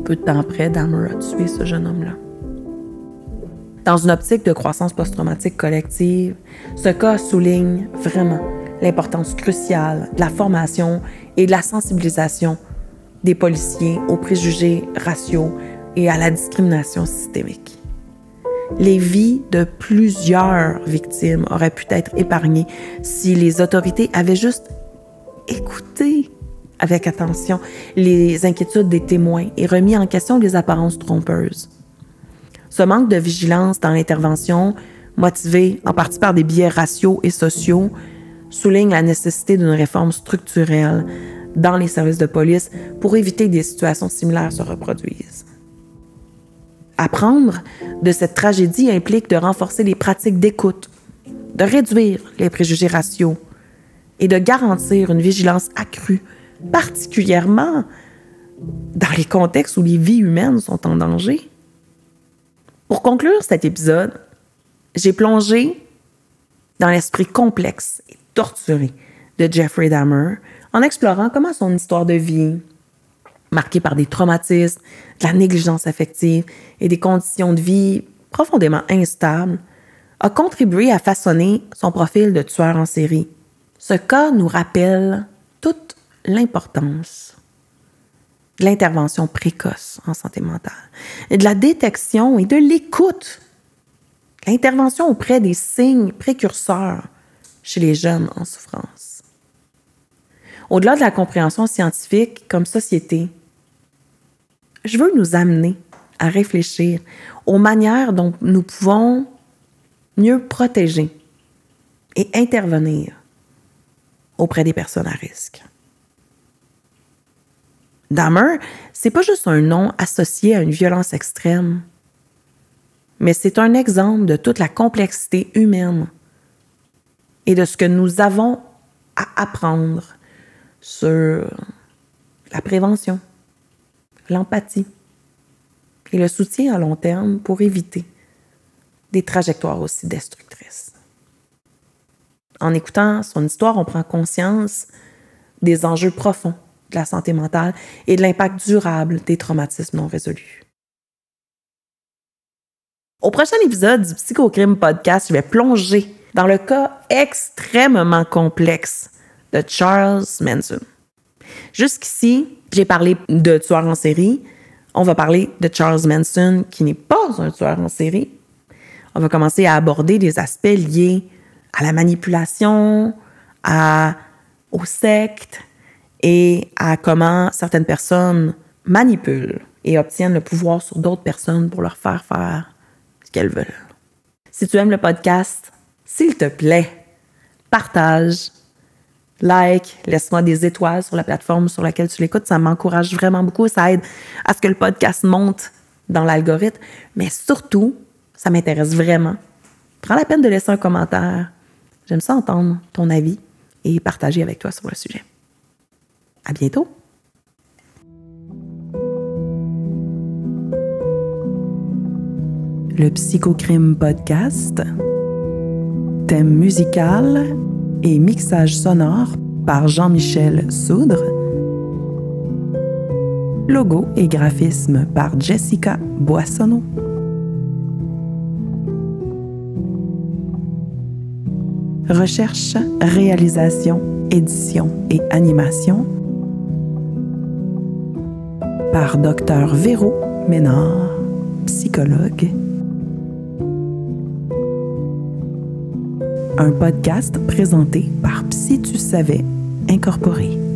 Peu de temps après, Dahmer a tué ce jeune homme-là. Dans une optique de croissance post-traumatique collective, ce cas souligne vraiment l'importance cruciale de la formation et de la sensibilisation des policiers aux préjugés raciaux et à la discrimination systémique. Les vies de plusieurs victimes auraient pu être épargnées si les autorités avaient juste écouté avec attention les inquiétudes des témoins et remis en question les apparences trompeuses. Ce manque de vigilance dans l'intervention, motivé en partie par des biais raciaux et sociaux, souligne la nécessité d'une réforme structurelle dans les services de police pour éviter que des situations similaires se reproduisent. Apprendre de cette tragédie implique de renforcer les pratiques d'écoute, de réduire les préjugés raciaux et de garantir une vigilance accrue, particulièrement dans les contextes où les vies humaines sont en danger. Pour conclure cet épisode, j'ai plongé dans l'esprit complexe et torturé de Jeffrey Dahmer en explorant comment son histoire de vie, marquée par des traumatismes, de la négligence affective et des conditions de vie profondément instables, a contribué à façonner son profil de tueur en série. Ce cas nous rappelle toute l'importance de l'intervention précoce en santé mentale, et de la détection et de l'écoute, l'intervention auprès des signes précurseurs chez les jeunes en souffrance. Au-delà de la compréhension scientifique comme société, je veux nous amener à réfléchir aux manières dont nous pouvons mieux protéger et intervenir auprès des personnes à risque. Dahmer, c'est pas juste un nom associé à une violence extrême, mais c'est un exemple de toute la complexité humaine et de ce que nous avons à apprendre sur la prévention, l'empathie et le soutien à long terme pour éviter des trajectoires aussi destructrices. En écoutant son histoire, on prend conscience des enjeux profonds de la santé mentale et de l'impact durable des traumatismes non résolus. Au prochain épisode du Psychocrime Podcast, je vais plonger dans le cas extrêmement complexe de Charles Manson. Jusqu'ici, j'ai parlé de tueur en série. On va parler de Charles Manson, qui n'est pas un tueur en série. On va commencer à aborder des aspects liés à la manipulation, aux sectes et à comment certaines personnes manipulent et obtiennent le pouvoir sur d'autres personnes pour leur faire faire ce qu'elles veulent. Si tu aimes le podcast, s'il te plaît, partage, like, laisse-moi des étoiles sur la plateforme sur laquelle tu l'écoutes. Ça m'encourage vraiment beaucoup. Ça aide à ce que le podcast monte dans l'algorithme. Mais surtout, ça m'intéresse vraiment. Prends la peine de laisser un commentaire. J'aime ça entendre ton avis et partager avec toi sur le sujet. À bientôt! Le Psychocrime Podcast. Thème musical et mixage sonore par Jean-Michel Soudre. Logo et graphisme par Jessica Boissonneau. Recherche, réalisation, édition et animation par Dr Véro Ménard, psychologue. Un podcast présenté par Psy Tu savais Incorporé.